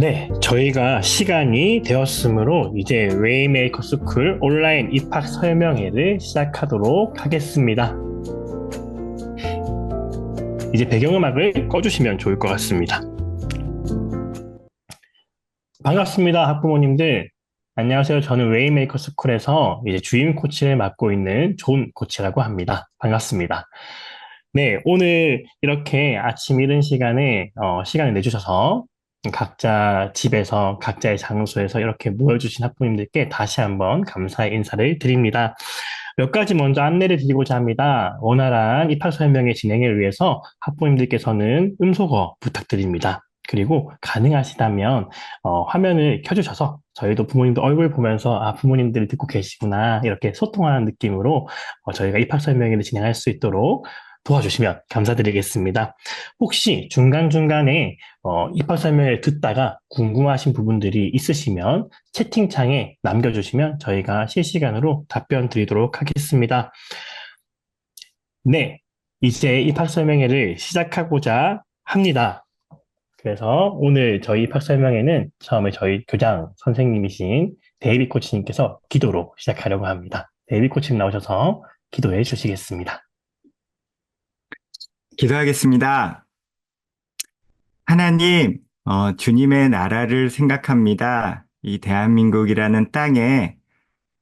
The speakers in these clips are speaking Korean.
네, 저희가 시간이 되었으므로 이제 웨이메이커 스쿨 온라인 입학 설명회를 시작하도록 하겠습니다. 이제 배경음악을 꺼주시면 좋을 것 같습니다. 반갑습니다, 학부모님들. 안녕하세요. 저는 웨이메이커 스쿨에서 이제 주임 코치를 맡고 있는 존 코치라고 합니다. 반갑습니다. 네, 오늘 이렇게 아침 이른 시간에 시간을 내주셔서 각자 집에서 각자의 장소에서 이렇게 모여주신 학부모님들께 다시 한번 감사의 인사를 드립니다. 몇 가지 먼저 안내를 드리고자 합니다. 원활한 입학 설명의 진행을 위해서 학부모님들께서는 음소거 부탁드립니다. 그리고 가능하시다면 화면을 켜주셔서 저희도 부모님들 얼굴 보면서 부모님들이 듣고 계시구나 이렇게 소통하는 느낌으로 저희가 입학 설명회를 진행할 수 있도록 도와주시면 감사드리겠습니다. 혹시 중간중간에 입학 설명회를 듣다가 궁금하신 부분들이 있으시면 채팅창에 남겨주시면 저희가 실시간으로 답변 드리도록 하겠습니다. 네, 이제 입학 설명회를 시작하고자 합니다. 그래서 오늘 저희 입학 설명회는 처음에 저희 교장 선생님이신 데이비 코치님께서 기도로 시작하려고 합니다. 데이비 코치님 나오셔서 기도해 주시겠습니다. 기도하겠습니다. 하나님, 주님의 나라를 생각합니다. 이 대한민국이라는 땅에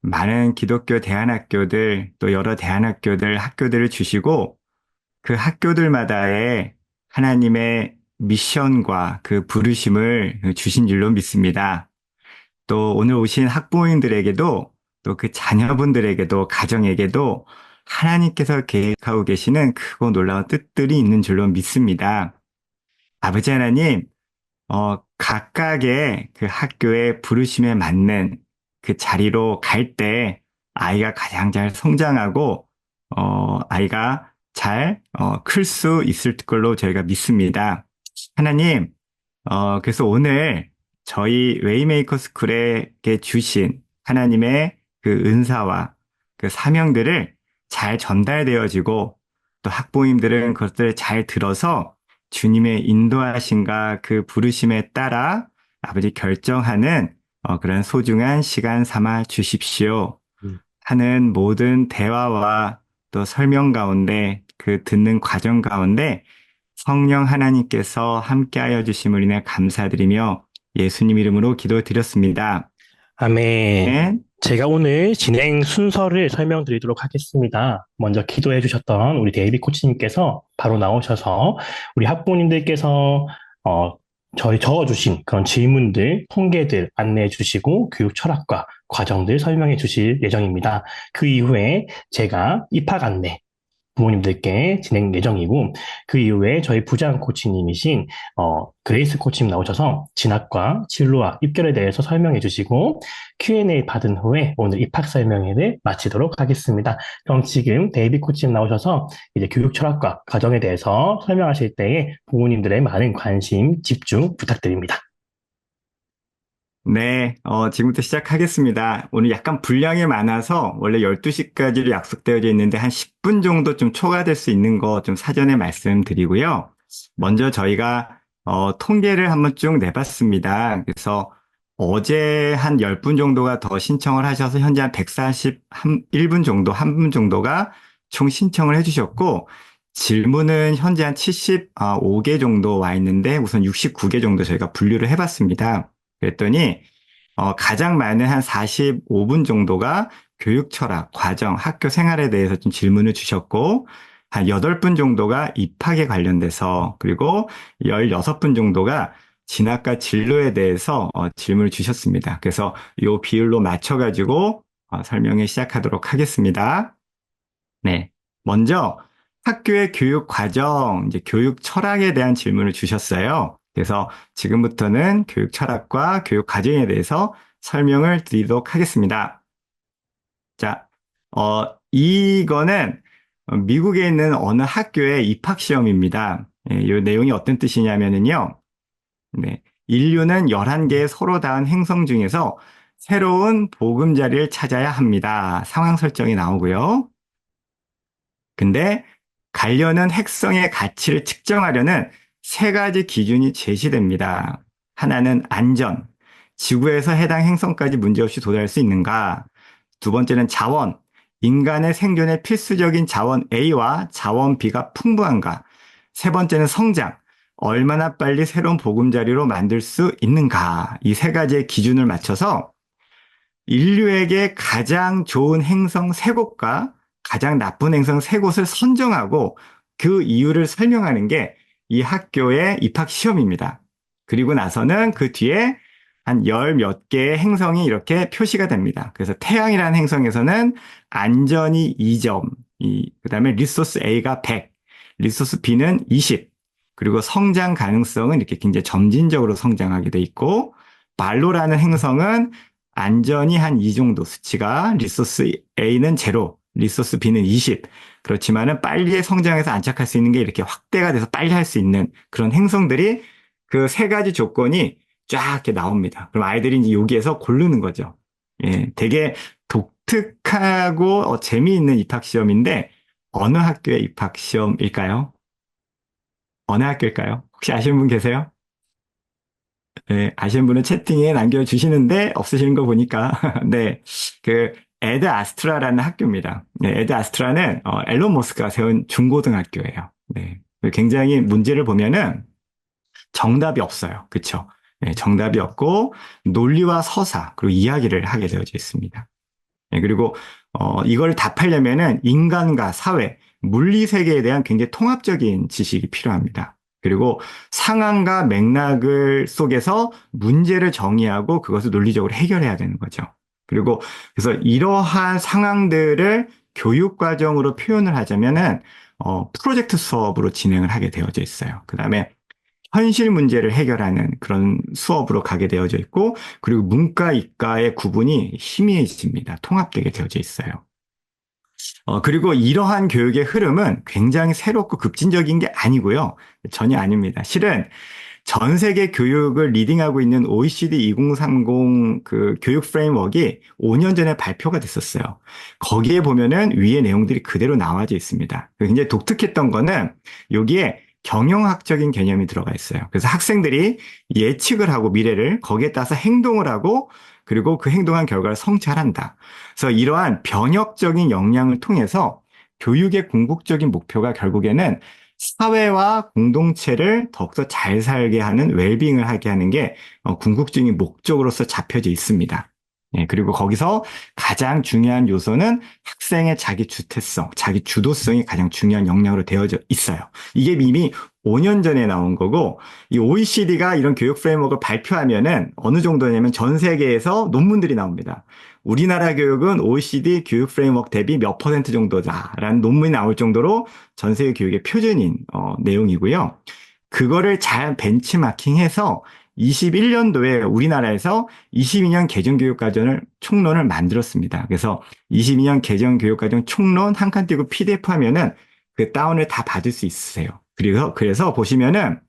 많은 기독교 대안학교들, 또 여러 대안학교들, 학교들을 주시고 그 학교들마다의 하나님의 미션과 그 부르심을 주신 줄로 믿습니다. 또 오늘 오신 학부모님들에게도 또 그 자녀분들에게도 가정에게도 하나님께서 계획하고 계시는 크고 놀라운 뜻들이 있는 줄로 믿습니다. 아버지 하나님, 각각의 그 학교의 부르심에 맞는 그 자리로 갈 때 아이가 가장 잘 성장하고, 아이가 잘, 클 수 있을 걸로 저희가 믿습니다. 하나님, 그래서 오늘 저희 웨이메이커 스쿨에게 주신 하나님의 그 은사와 그 사명들을 잘 전달되어지고 또 학부모님들은 그것들을 잘 들어서 주님의 인도하심과 그 부르심에 따라 아버지 결정하는 그런 소중한 시간 삼아 주십시오. 하는 모든 대화와 또 설명 가운데 그 듣는 과정 가운데 성령 하나님께서 함께하여 주심을 인해 감사드리며 예수님 이름으로 기도드렸습니다. 아멘. 네. 제가 오늘 진행 순서를 설명드리도록 하겠습니다. 먼저 기도해 주셨던 우리 데이비 코치님께서 바로 나오셔서 우리 학부모님들께서 어, 저희 적어주신 그런 질문들, 통계들 안내해 주시고 교육 철학과 과정들 설명해 주실 예정입니다. 그 이후에 제가 입학 안내 부모님들께 진행 예정이고 그 이후에 저희 부장 코치님이신 그레이스 코치님 나오셔서 진학과 진로와 입결에 대해서 설명해 주시고 Q&A 받은 후에 오늘 입학 설명회를 마치도록 하겠습니다. 그럼 지금 데이비 코치님 나오셔서 이제 교육 철학과 과정에 대해서 설명하실 때에 부모님들의 많은 관심, 집중 부탁드립니다. 네, 지금부터 시작하겠습니다. 오늘 약간 분량이 많아서 원래 12시까지로 약속되어져 있는데 한 10분 정도 좀 초과될 수 있는 거 좀 사전에 말씀드리고요. 먼저 저희가 통계를 한번 쭉 내봤습니다. 그래서 어제 한 10분 정도가 더 신청을 하셔서 현재 한 141분 정도, 한 분 정도가 총 신청을 해주셨고 질문은 현재 한 75개 정도 와 있는데 우선 69개 정도 저희가 분류를 해봤습니다. 그랬더니 가장 많은 한 45분 정도가 교육 철학, 과정, 학교 생활에 대해서 좀 질문을 주셨고 한 8분 정도가 입학에 관련돼서 그리고 16분 정도가 진학과 진로에 대해서 질문을 주셨습니다. 그래서 이 비율로 맞춰가지고 설명을 시작하도록 하겠습니다. 네. 먼저 학교의 교육 과정, 이제 교육 철학에 대한 질문을 주셨어요. 그래서 지금부터는 교육 철학과 교육 과정에 대해서 설명을 드리도록 하겠습니다. 자, 이거는 미국에 있는 어느 학교의 입학 시험입니다. 이 내용이 어떤 뜻이냐면요. 네. 인류는 11개의 서로 닿은 행성 중에서 새로운 보금자리를 찾아야 합니다. 상황 설정이 나오고요. 근데 가려는 핵성의 가치를 측정하려는 세 가지 기준이 제시됩니다. 하나는 안전, 지구에서 해당 행성까지 문제없이 도달할 수 있는가? 두 번째는 자원, 인간의 생존에 필수적인 자원 A와 자원 B가 풍부한가? 세 번째는 성장, 얼마나 빨리 새로운 보금자리로 만들 수 있는가? 이 세 가지의 기준을 맞춰서 인류에게 가장 좋은 행성 세 곳과 가장 나쁜 행성 세 곳을 선정하고 그 이유를 설명하는 게 이 학교의 입학 시험입니다. 그리고 나서는 그 뒤에 한 열 몇 개의 행성이 이렇게 표시가 됩니다. 그래서 태양이라는 행성에서는 안전이 2점, 그다음에 리소스 A가 100, 리소스 B는 20, 그리고 성장 가능성은 이렇게 굉장히 점진적으로 성장하게 돼 있고, 말로라는 행성은 안전이 한 이 정도 수치가 리소스 A는 제로, 리소스 B는 20. 그렇지만은 빨리 성장해서 안착할 수 있는 게 이렇게 확대가 돼서 빨리 할 수 있는 그런 행성들이 그 세 가지 조건이 쫙 이렇게 나옵니다. 그럼 아이들이 이제 여기에서 고르는 거죠. 예, 되게 독특하고 재미있는 입학 시험인데 어느 학교의 입학 시험일까요? 어느 학교일까요? 혹시 아시는 분 계세요? 네, 아시는 분은 채팅에 남겨주시는데 없으시는 거 보니까 네, 그 에드 아스트라라는 학교입니다. 네, 에드 아스트라는 앨런 머스크가 세운 중고등학교예요. 네, 굉장히 문제를 보면은 정답이 없어요. 그쵸? 네, 정답이 없고 논리와 서사 그리고 이야기를 하게 되어져 있습니다. 네, 그리고 이걸 답하려면은 인간과 사회, 물리 세계에 대한 굉장히 통합적인 지식이 필요합니다. 그리고 상황과 맥락을 속에서 문제를 정의하고 그것을 논리적으로 해결해야 되는 거죠. 그리고 그래서 이러한 상황들을 교육 과정으로 표현을 하자면은 프로젝트 수업으로 진행을 하게 되어져 있어요. 그다음에 현실 문제를 해결하는 그런 수업으로 가게 되어져 있고, 그리고 문과, 이과의 구분이 희미해집니다. 통합되게 되어져 있어요. 그리고 이러한 교육의 흐름은 굉장히 새롭고 급진적인 게 아니고요. 전혀 아닙니다. 실은 전 세계 교육을 리딩하고 있는 OECD 2030 그 교육 프레임워크가 5년 전에 발표가 됐었어요. 거기에 보면은 위의 내용들이 그대로 나와져 있습니다. 굉장히 독특했던 거는 여기에 경영학적인 개념이 들어가 있어요. 그래서 학생들이 예측을 하고 미래를 거기에 따라서 행동을 하고 그리고 그 행동한 결과를 성찰한다. 그래서 이러한 변혁적인 역량을 통해서 교육의 궁극적인 목표가 결국에는 사회와 공동체를 더욱더 잘 살게 하는 웰빙을 하게 하는 게 궁극적인 목적으로서 잡혀져 있습니다. 예, 그리고 거기서 가장 중요한 요소는 학생의 자기 주체성, 자기 주도성이 가장 중요한 역량으로 되어져 있어요. 이게 이미 5년 전에 나온 거고, 이 OECD가 이런 교육 프레임워크를 발표하면은 어느 정도냐면 전 세계에서 논문들이 나옵니다. 우리나라 교육은 OECD 교육 프레임워크 대비 몇 퍼센트 정도다라는 논문이 나올 정도로 전 세계 교육의 표준인 내용이고요. 그거를 잘 벤치마킹해서 21년도에 우리나라에서 22년 개정교육과정을 총론을 만들었습니다. 그래서 22년 개정교육과정 총론 한 칸 띄고 PDF 하면은 그 다운을 다 받을 수 있으세요. 그래서 보시면은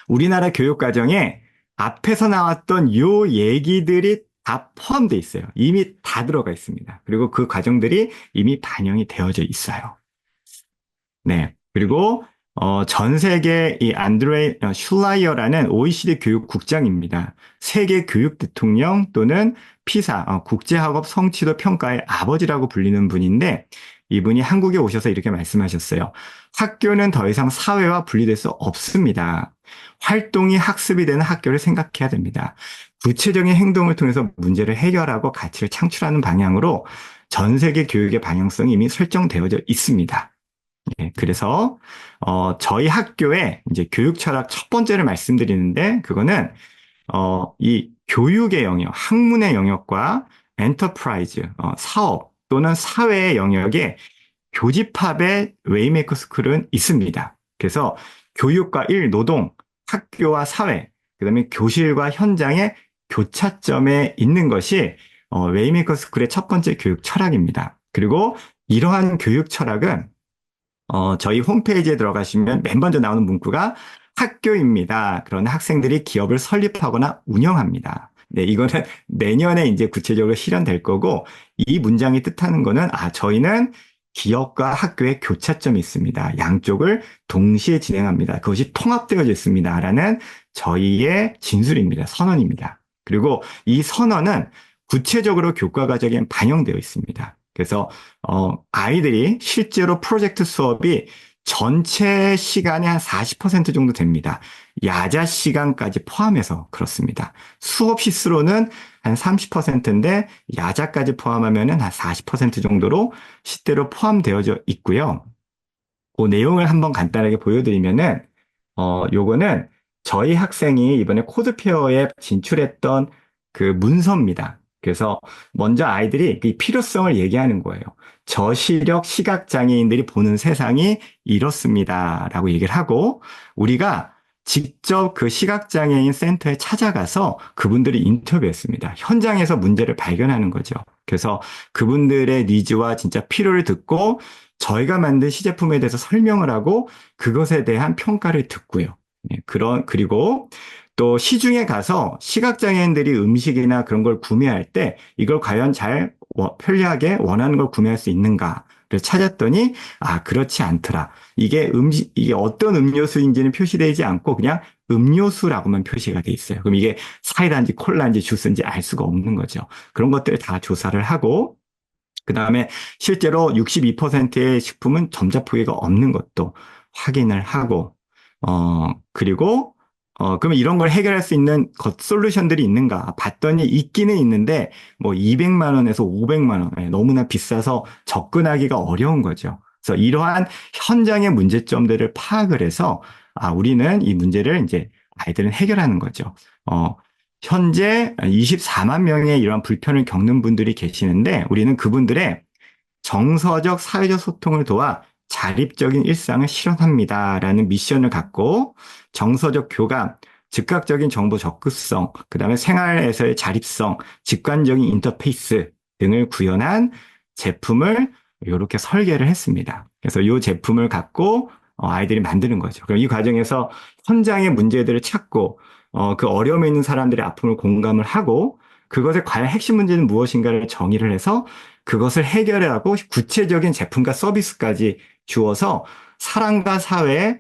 우리나라 교육과정에 앞에서 나왔던 요 얘기들이 다 포함되어 있어요. 이미 다 들어가 있습니다. 그리고 그 과정들이 이미 반영이 되어져 있어요. 네. 그리고 전 세계 이 안드레이 슐라이어라는 OECD 교육국장입니다. 세계 교육 대통령 또는 피사 국제학업 성취도 평가의 아버지라고 불리는 분인데 이분이 한국에 오셔서 이렇게 말씀하셨어요. 학교는 더 이상 사회와 분리될 수 없습니다. 활동이 학습이 되는 학교를 생각해야 됩니다. 구체적인 행동을 통해서 문제를 해결하고 가치를 창출하는 방향으로 전 세계 교육의 방향성이 이미 설정되어져 있습니다. 예, 그래서 저희 학교의 이제 교육 철학 첫 번째를 말씀드리는데 그거는 이 교육의 영역, 학문의 영역과 엔터프라이즈, 사업 또는 사회의 영역에 교집합의 웨이메이커 스쿨은 있습니다. 그래서 교육과 일, 노동, 학교와 사회, 그다음에 교실과 현장의 교차점에 있는 것이 웨이메이커 스쿨의 첫 번째 교육 철학입니다. 그리고 이러한 교육 철학은 저희 홈페이지에 들어가시면 맨 먼저 나오는 문구가 학교입니다. 그러나 학생들이 기업을 설립하거나 운영합니다. 네, 이거는 내년에 이제 구체적으로 실현될 거고, 이 문장이 뜻하는 거는, 저희는 기업과 학교의 교차점이 있습니다. 양쪽을 동시에 진행합니다. 그것이 통합되어져 있습니다. 라는 저희의 진술입니다. 선언입니다. 그리고 이 선언은 구체적으로 교과 과정에 반영되어 있습니다. 그래서 아이들이 실제로 프로젝트 수업이 전체 시간의 한 40% 정도 됩니다. 야자 시간까지 포함해서 그렇습니다. 수업 시수로는 한 30%인데 야자까지 포함하면 한 40% 정도로 시대로 포함되어져 있고요. 그 내용을 한번 간단하게 보여드리면은 요거는 저희 학생이 이번에 코드페어에 진출했던 그 문서입니다. 그래서 먼저 아이들이 그 필요성을 얘기하는 거예요. 저시력 시각장애인들이 보는 세상이 이렇습니다라고 얘기를 하고 우리가 직접 그 시각장애인 센터에 찾아가서 그분들이 인터뷰했습니다. 현장에서 문제를 발견하는 거죠. 그래서 그분들의 니즈와 진짜 필요를 듣고 저희가 만든 시제품에 대해서 설명을 하고 그것에 대한 평가를 듣고요. 그리고 또 시중에 가서 시각장애인들이 음식이나 그런 걸 구매할 때 이걸 과연 잘 편리하게 원하는 걸 구매할 수 있는가를 찾았더니 그렇지 않더라. 이게 어떤 음료수인지는 표시되지 않고 그냥 음료수라고만 표시가 돼 있어요. 그럼 이게 사이다인지 콜라인지 주스인지 알 수가 없는 거죠. 그런 것들을 다 조사를 하고 그 다음에 실제로 62%의 식품은 점자포기가 없는 것도 확인을 하고, 그리고, 그러면 이런 걸 해결할 수 있는 솔루션들이 있는가 봤더니 있기는 있는데, 뭐 200만 원에서 500만 원, 너무나 비싸서 접근하기가 어려운 거죠. 그래서 이러한 현장의 문제점들을 파악을 해서, 우리는 이 문제를 이제 아이들은 해결하는 거죠. 현재 24만 명의 이러한 불편을 겪는 분들이 계시는데 우리는 그분들의 정서적 사회적 소통을 도와 자립적인 일상을 실현합니다라는 미션을 갖고 정서적 교감, 즉각적인 정보 접근성, 그다음에 생활에서의 자립성, 직관적인 인터페이스 등을 구현한 제품을 이렇게 설계를 했습니다. 그래서 이 제품을 갖고 아이들이 만드는 거죠. 그럼 이 과정에서 현장의 문제들을 찾고 그 어려움에 있는 사람들의 아픔을 공감을 하고 그것의 과연 핵심 문제는 무엇인가를 정의를 해서 그것을 해결하고 구체적인 제품과 서비스까지 주어서 사람과 사회에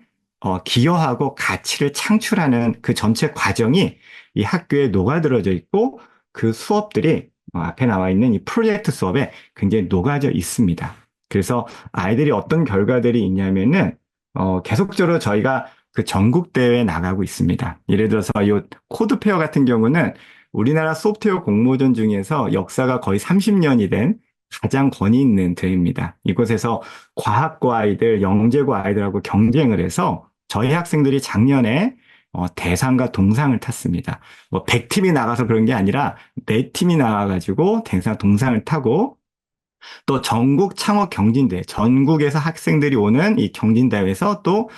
기여하고 가치를 창출하는 그 전체 과정이 이 학교에 녹아들어져 있고 그 수업들이 앞에 나와 있는 이 프로젝트 수업에 굉장히 녹아져 있습니다. 그래서 아이들이 어떤 결과들이 있냐면은 계속적으로 저희가 그 전국 대회에 나가고 있습니다. 예를 들어서 이 코드페어 같은 경우는 우리나라 소프트웨어 공모전 중에서 역사가 거의 30년이 된 가장 권위 있는 대회입니다. 이곳에서 과학과 아이들, 영재고 아이들하고 경쟁을 해서 저희 학생들이 작년에 대상과 동상을 탔습니다. 뭐 100팀이 나가서 그런 게 아니라 4팀이 나와가지고 대상, 동상을 타고 또 전국 창업 경진대회, 전국에서 학생들이 오는 이 경진대회에서 또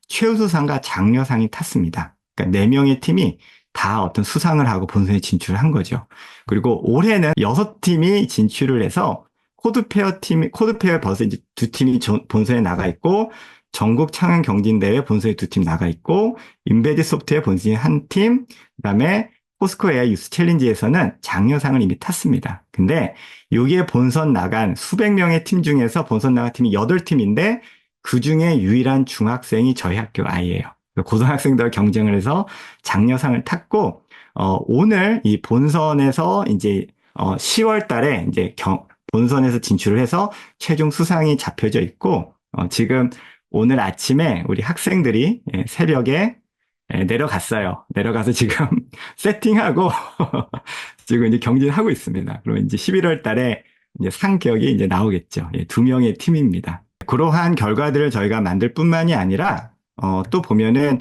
최우수상과 장려상이 탔습니다. 그러니까 4명의 팀이 다 어떤 수상을 하고 본선에 진출을 한 거죠. 그리고 올해는 6팀이 진출을 해서 코드페어 벌써 이제 2팀이 본선에 나가 있고, 전국 창업 경진대회 본선에 2팀 나가 있고, 인베드 소프트웨어 본선에 1팀, 그다음에 포스코 AI 유스 챌린지에서는 장려상을 이미 탔습니다. 근데 여기에 본선 나간 수백 명의 팀 중에서 본선 나간 팀이 8팀인데 그 중에 유일한 중학생이 저희 학교 아이예요. 고등학생들 경쟁을 해서 장려상을 탔고, 오늘 이 본선에서 이제 10월 달에 이제 본선에서 진출을 해서 최종 수상이 잡혀져 있고, 지금 오늘 아침에 우리 학생들이 새벽에 내려갔어요. 내려가서 지금 세팅하고 지금 이제 경진하고 있습니다. 그러면 이제 11월 달에 이제 상격이 이제 나오겠죠. 2명의 팀입니다. 그러한 결과들을 저희가 만들 뿐만이 아니라 또 보면은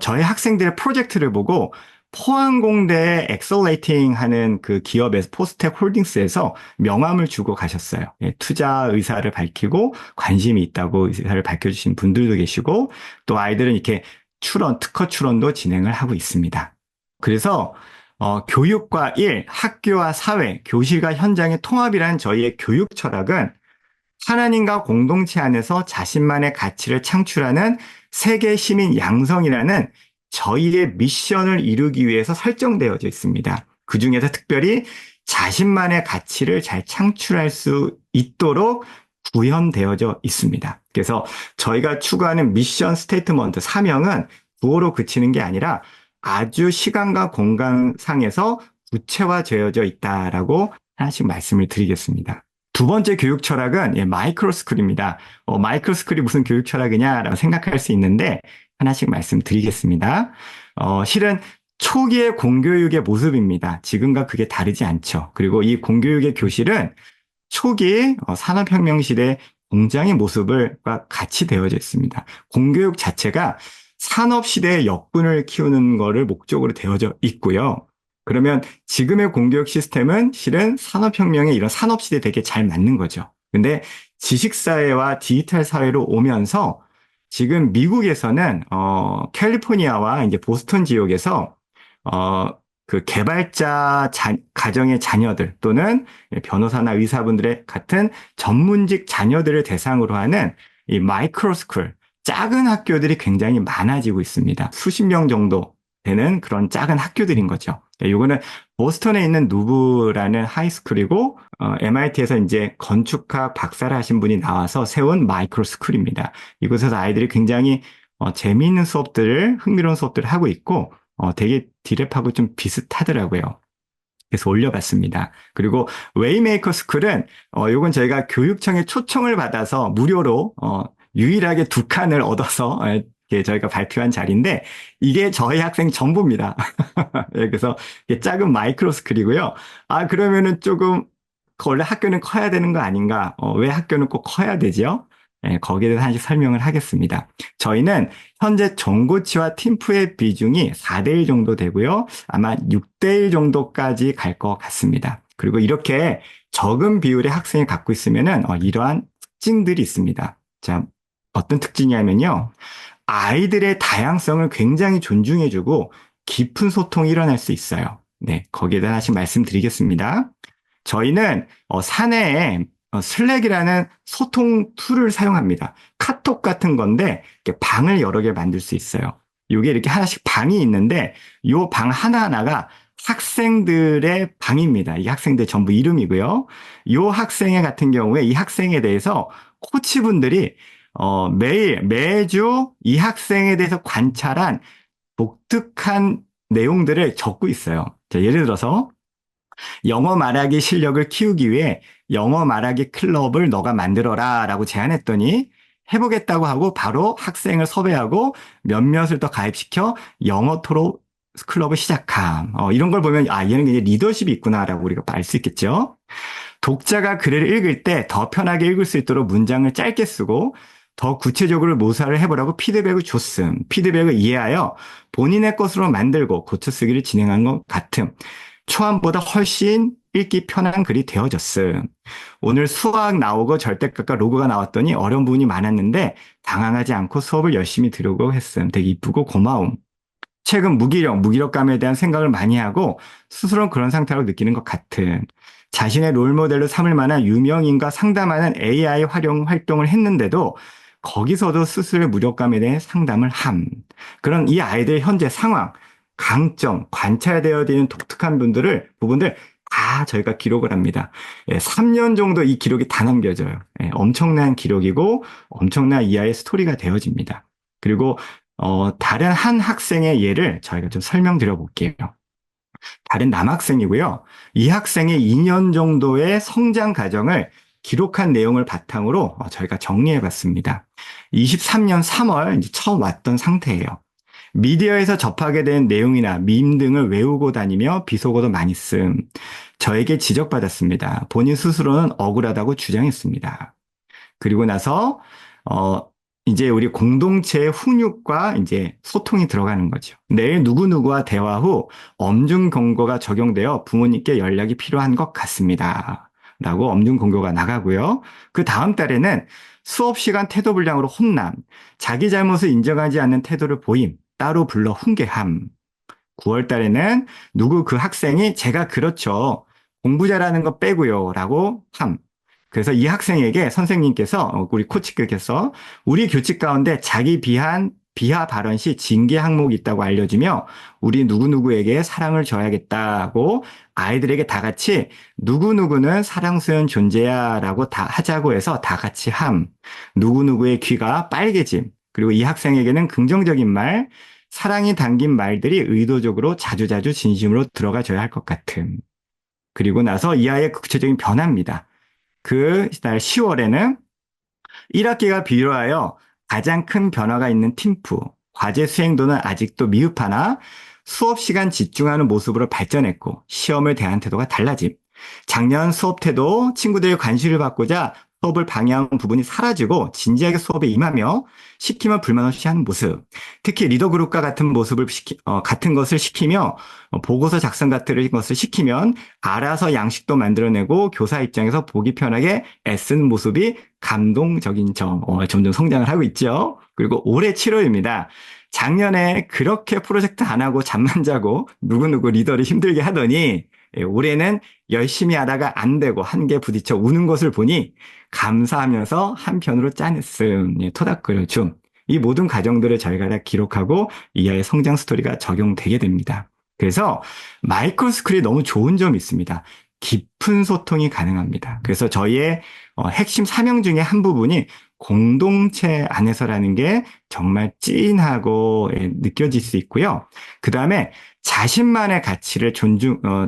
저희 학생들의 프로젝트를 보고 포항공대 엑셀레이팅 하는 그 기업에서 포스텍 홀딩스에서 명함을 주고 가셨어요. 투자 의사를 밝히고 관심이 있다고 의사를 밝혀주신 분들도 계시고 또 아이들은 이렇게 특허 출원도 진행을 하고 있습니다. 그래서 교육과 일, 학교와 사회, 교실과 현장의 통합이라는 저희의 교육 철학은 하나님과 공동체 안에서 자신만의 가치를 창출하는 세계 시민 양성이라는 저희의 미션을 이루기 위해서 설정되어져 있습니다. 그 중에서 특별히 자신만의 가치를 잘 창출할 수 있도록 구현되어져 있습니다. 그래서 저희가 추구하는 미션 스테이트먼트 사명은 구호로 그치는 게 아니라 아주 시간과 공간상에서 구체화되어져 있다라고 하나씩 말씀을 드리겠습니다. 두 번째 교육 철학은 마이크로 스쿨입니다. 마이크로 스쿨이 무슨 교육 철학이냐라고 생각할 수 있는데 하나씩 말씀드리겠습니다. 실은 초기의 공교육의 모습입니다. 지금과 그게 다르지 않죠. 그리고 이 공교육의 교실은 초기 산업혁명 시대 공장의 모습과 같이 되어져 있습니다. 공교육 자체가 산업시대의 역군을 키우는 것을 목적으로 되어져 있고요. 그러면 지금의 공교육 시스템은 실은 산업혁명의 이런 산업시대에 되게 잘 맞는 거죠. 근데 지식사회와 디지털 사회로 오면서 지금 미국에서는, 캘리포니아와 이제 보스턴 지역에서, 어, 그 개발자 가정의 자녀들 또는 변호사나 의사분들의 같은 전문직 자녀들을 대상으로 하는 이 마이크로스쿨, 작은 학교들이 굉장히 많아지고 있습니다. 수십 명 정도 되는 그런 작은 학교들인 거죠. 이거는 보스턴에 있는 누브라는 하이스쿨이고 MIT에서 이제 건축학 박사를 하신 분이 나와서 세운 마이크로스쿨입니다. 이곳에서 아이들이 굉장히 재미있는 수업들을 흥미로운 수업들을 하고 있고 되게 디랩하고 좀 비슷하더라고요. 그래서 올려봤습니다. 그리고 웨이메이커 스쿨은 요건 저희가 교육청의 초청을 받아서 무료로 유일하게 2칸을 얻어서 저희가 발표한 자리인데 이게 저희 학생 전부입니다. 그래서 작은 마이크로 스쿨이고요. 그러면은 조금 원래 학교는 커야 되는 거 아닌가? 왜 학교는 꼭 커야 되죠? 거기에 대해서 한씩 설명을 하겠습니다. 저희는 현재 전고치와 팀프의 비중이 4대1 정도 되고요. 아마 6대1 정도까지 갈 것 같습니다. 그리고 이렇게 적은 비율의 학생이 갖고 있으면은 이러한 특징들이 있습니다. 자, 어떤 특징이냐면요. 아이들의 다양성을 굉장히 존중해주고 깊은 소통이 일어날 수 있어요. 네, 거기에 대해 하나씩 말씀드리겠습니다. 저희는 사내에 슬랙이라는 소통 툴을 사용합니다. 카톡 같은 건데 방을 여러 개 만들 수 있어요. 이게 이렇게 하나씩 방이 있는데 이 방 하나하나가 학생들의 방입니다. 이 학생들 전부 이름이고요. 이 학생의 같은 경우에 이 학생에 대해서 코치분들이 매주 이 학생에 대해서 관찰한 독특한 내용들을 적고 있어요. 자, 예를 들어서 영어 말하기 실력을 키우기 위해 영어 말하기 클럽을 너가 만들어라 라고 제안했더니 해보겠다고 하고 바로 학생을 섭외하고 몇몇을 더 가입시켜 영어 토로 클럽을 시작함. 이런 걸 보면 얘는 이제 리더십이 있구나라고 우리가 알 수 있겠죠. 독자가 글을 읽을 때 더 편하게 읽을 수 있도록 문장을 짧게 쓰고 더 구체적으로 모사를 해보라고 피드백을 줬음. 피드백을 이해하여 본인의 것으로 만들고 고쳐쓰기를 진행한 것 같음. 초안보다 훨씬 읽기 편한 글이 되어졌음. 오늘 수학 나오고 절대값과 로그가 나왔더니 어려운 부분이 많았는데 당황하지 않고 수업을 열심히 들으고 했음. 되게 이쁘고 고마움. 최근 무기력감에 대한 생각을 많이 하고 스스로 그런 상태라고 느끼는 것 같은. 자신의 롤모델로 삼을 만한 유명인과 상담하는 AI 활용 활동을 했는데도 거기서도 스스로의 무력감에 대해 상담을 함. 그런 이 아이들의 현재 상황, 강점, 관찰되어야 되는 독특한 부분들 다 저희가 기록을 합니다. 3년 정도 이 기록이 다 남겨져요. 엄청난 기록이고 엄청난 이 아이의 스토리가 되어집니다. 그리고 다른 한 학생의 예를 저희가 좀 설명드려 볼게요. 다른 남학생이고요. 이 학생의 2년 정도의 성장 과정을 기록한 내용을 바탕으로 저희가 정리해 봤습니다. 23년 3월 이제 처음 왔던 상태예요. 미디어에서 접하게 된 내용이나 밈 등을 외우고 다니며 비속어도 많이 씀. 저에게 지적받았습니다. 본인 스스로는 억울하다고 주장했습니다. 그리고 나서 이제 우리 공동체의 훈육과 이제 소통이 들어가는 거죠. 내일 누구누구와 대화 후 엄중 경고가 적용되어 부모님께 연락이 필요한 것 같습니다. 라고 엄중 경고가 나가고요. 그 다음 달에는 수업 시간 태도 불량으로 혼남, 자기 잘못을 인정하지 않는 태도를 보임, 따로 불러 훈계함. 9월 달에는 누구 그 학생이 제가 그렇죠. 공부 잘하는 거 빼고요. 라고 함. 그래서 이 학생에게 선생님께서 우리 코치께서 우리 교칙 가운데 자기 비한 비하 발언 시 징계 항목이 있다고 알려주며 우리 누구누구에게 사랑을 줘야겠다고 아이들에게 다 같이 누구누구는 사랑스러운 존재야 라고 다 하자고 해서 다 같이 함. 누구누구의 귀가 빨개짐. 그리고 이 학생에게는 긍정적인 말, 사랑이 담긴 말들이 의도적으로 자주자주 진심으로 들어가줘야 할 것 같음. 그리고 나서 이 아이의 구체적인 변화입니다. 그 달 10월에는 1학기가 비로하여 가장 큰 변화가 있는 팀프, 과제 수행도는 아직도 미흡하나 수업 시간 집중하는 모습으로 발전했고 시험을 대한 태도가 달라짐. 작년 수업 태도 친구들의 관심을 받고자 수업을 방해하는 부분이 사라지고 진지하게 수업에 임하며 시키면 불만 없이 하는 모습. 특히 리더 그룹과 같은 모습을 같은 것을 시키며 보고서 작성 같은 것을 시키면 알아서 양식도 만들어내고 교사 입장에서 보기 편하게 애쓰는 모습이 감동적인 점. 점점 성장을 하고 있죠. 그리고 올해 7월입니다. 작년에 그렇게 프로젝트 안 하고 잠만 자고 누구누구 리더를 힘들게 하더니 올해는 열심히 하다가 안 되고 한개 부딪혀 우는 것을 보니 감사하면서 한편으로 짠했음. 토닥거려 줌. 이 모든 과정들을 저희가 다 기록하고 이 아이의 성장 스토리가 적용되게 됩니다. 그래서 마이크로스쿨이 너무 좋은 점이 있습니다. 깊은 소통이 가능합니다. 그래서 저희의 핵심 사명 중에 한 부분이 공동체 안에서라는 게 정말 찐하고 느껴질 수 있고요. 그 다음에 자신만의 가치를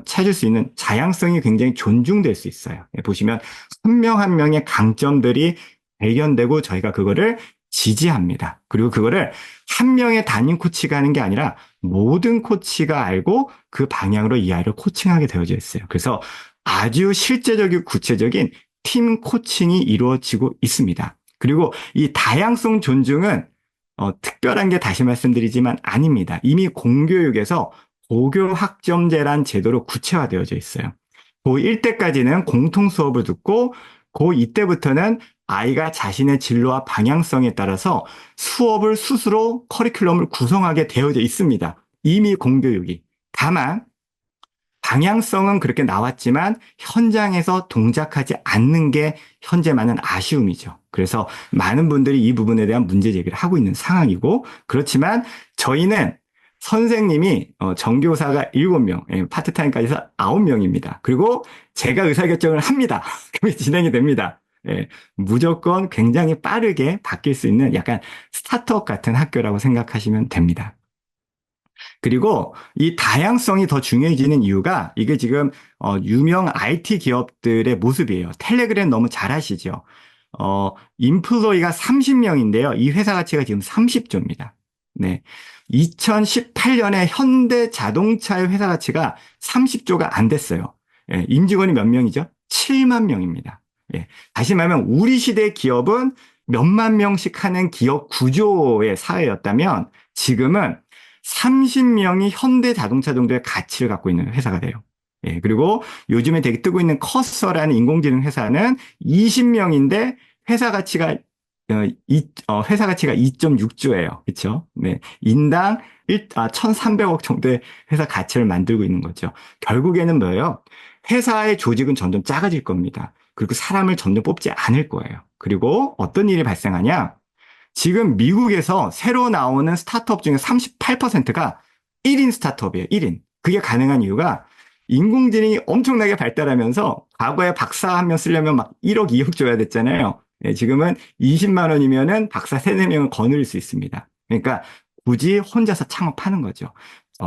찾을 수 있는 다양성이 굉장히 존중될 수 있어요. 보시면 한 명 한 명의 강점들이 발견되고 저희가 그거를 지지합니다. 그리고 그거를 한 명의 담임 코치가 하는 게 아니라 모든 코치가 알고 그 방향으로 이 아이를 코칭하게 되어져 있어요. 그래서 아주 실제적이고 구체적인 팀 코칭이 이루어지고 있습니다. 그리고 이 다양성 존중은 특별한 게 다시 말씀드리지만 아닙니다. 이미 공교육에서 고교 학점제란 제도로 구체화되어져 있어요. 고1 때까지는 공통 수업을 듣고 고2 때부터는 아이가 자신의 진로와 방향성에 따라서 수업을 스스로 커리큘럼을 구성하게 되어져 있습니다. 이미 공교육이. 다만 방향성은 그렇게 나왔지만 현장에서 동작하지 않는 게 현재 많은 아쉬움이죠. 그래서 많은 분들이 이 부분에 대한 문제 제기를 하고 있는 상황이고 그렇지만 저희는 선생님이 정교사가 7명, 파트타임까지 해서 9명입니다. 그리고 제가 의사결정을 합니다. 그게 진행이 됩니다. 무조건 굉장히 빠르게 바뀔 수 있는 약간 스타트업 같은 학교라고 생각하시면 됩니다. 그리고 이 다양성이 더 중요해지는 이유가 이게 지금 유명 IT 기업들의 모습이에요. 텔레그램 너무 잘 아시죠? 인플로이가 30명인데요. 이 회사 가치가 지금 30조입니다. 네. 2018년에 현대 자동차의 회사 가치가 30조가 안 됐어요. 임직원이 몇 명이죠? 7만 명입니다. 다시 말하면 우리 시대 기업은 몇만 명씩 하는 기업 구조의 사회였다면 지금은 30명이 현대 자동차 정도의 가치를 갖고 있는 회사가 돼요. 그리고 요즘에 되게 뜨고 있는 커서라는 인공지능 회사는 20명인데 회사 가치가 회사 가치가 2.6조예요. 그렇죠? 네. 인당 1,300억 정도의 회사 가치를 만들고 있는 거죠. 결국에는 뭐예요? 회사의 조직은 점점 작아질 겁니다. 그리고 사람을 점점 뽑지 않을 거예요. 그리고 어떤 일이 발생하냐? 지금 미국에서 새로 나오는 스타트업 중에 38%가 1인 스타트업이에요. 1인. 그게 가능한 이유가 인공지능이 엄청나게 발달하면서 과거에 박사 한 명 쓰려면 막 1억, 2억 줘야 됐잖아요. 지금은 20만 원이면은 박사 3, 4명을 거느릴 수 있습니다. 그러니까 굳이 혼자서 창업하는 거죠.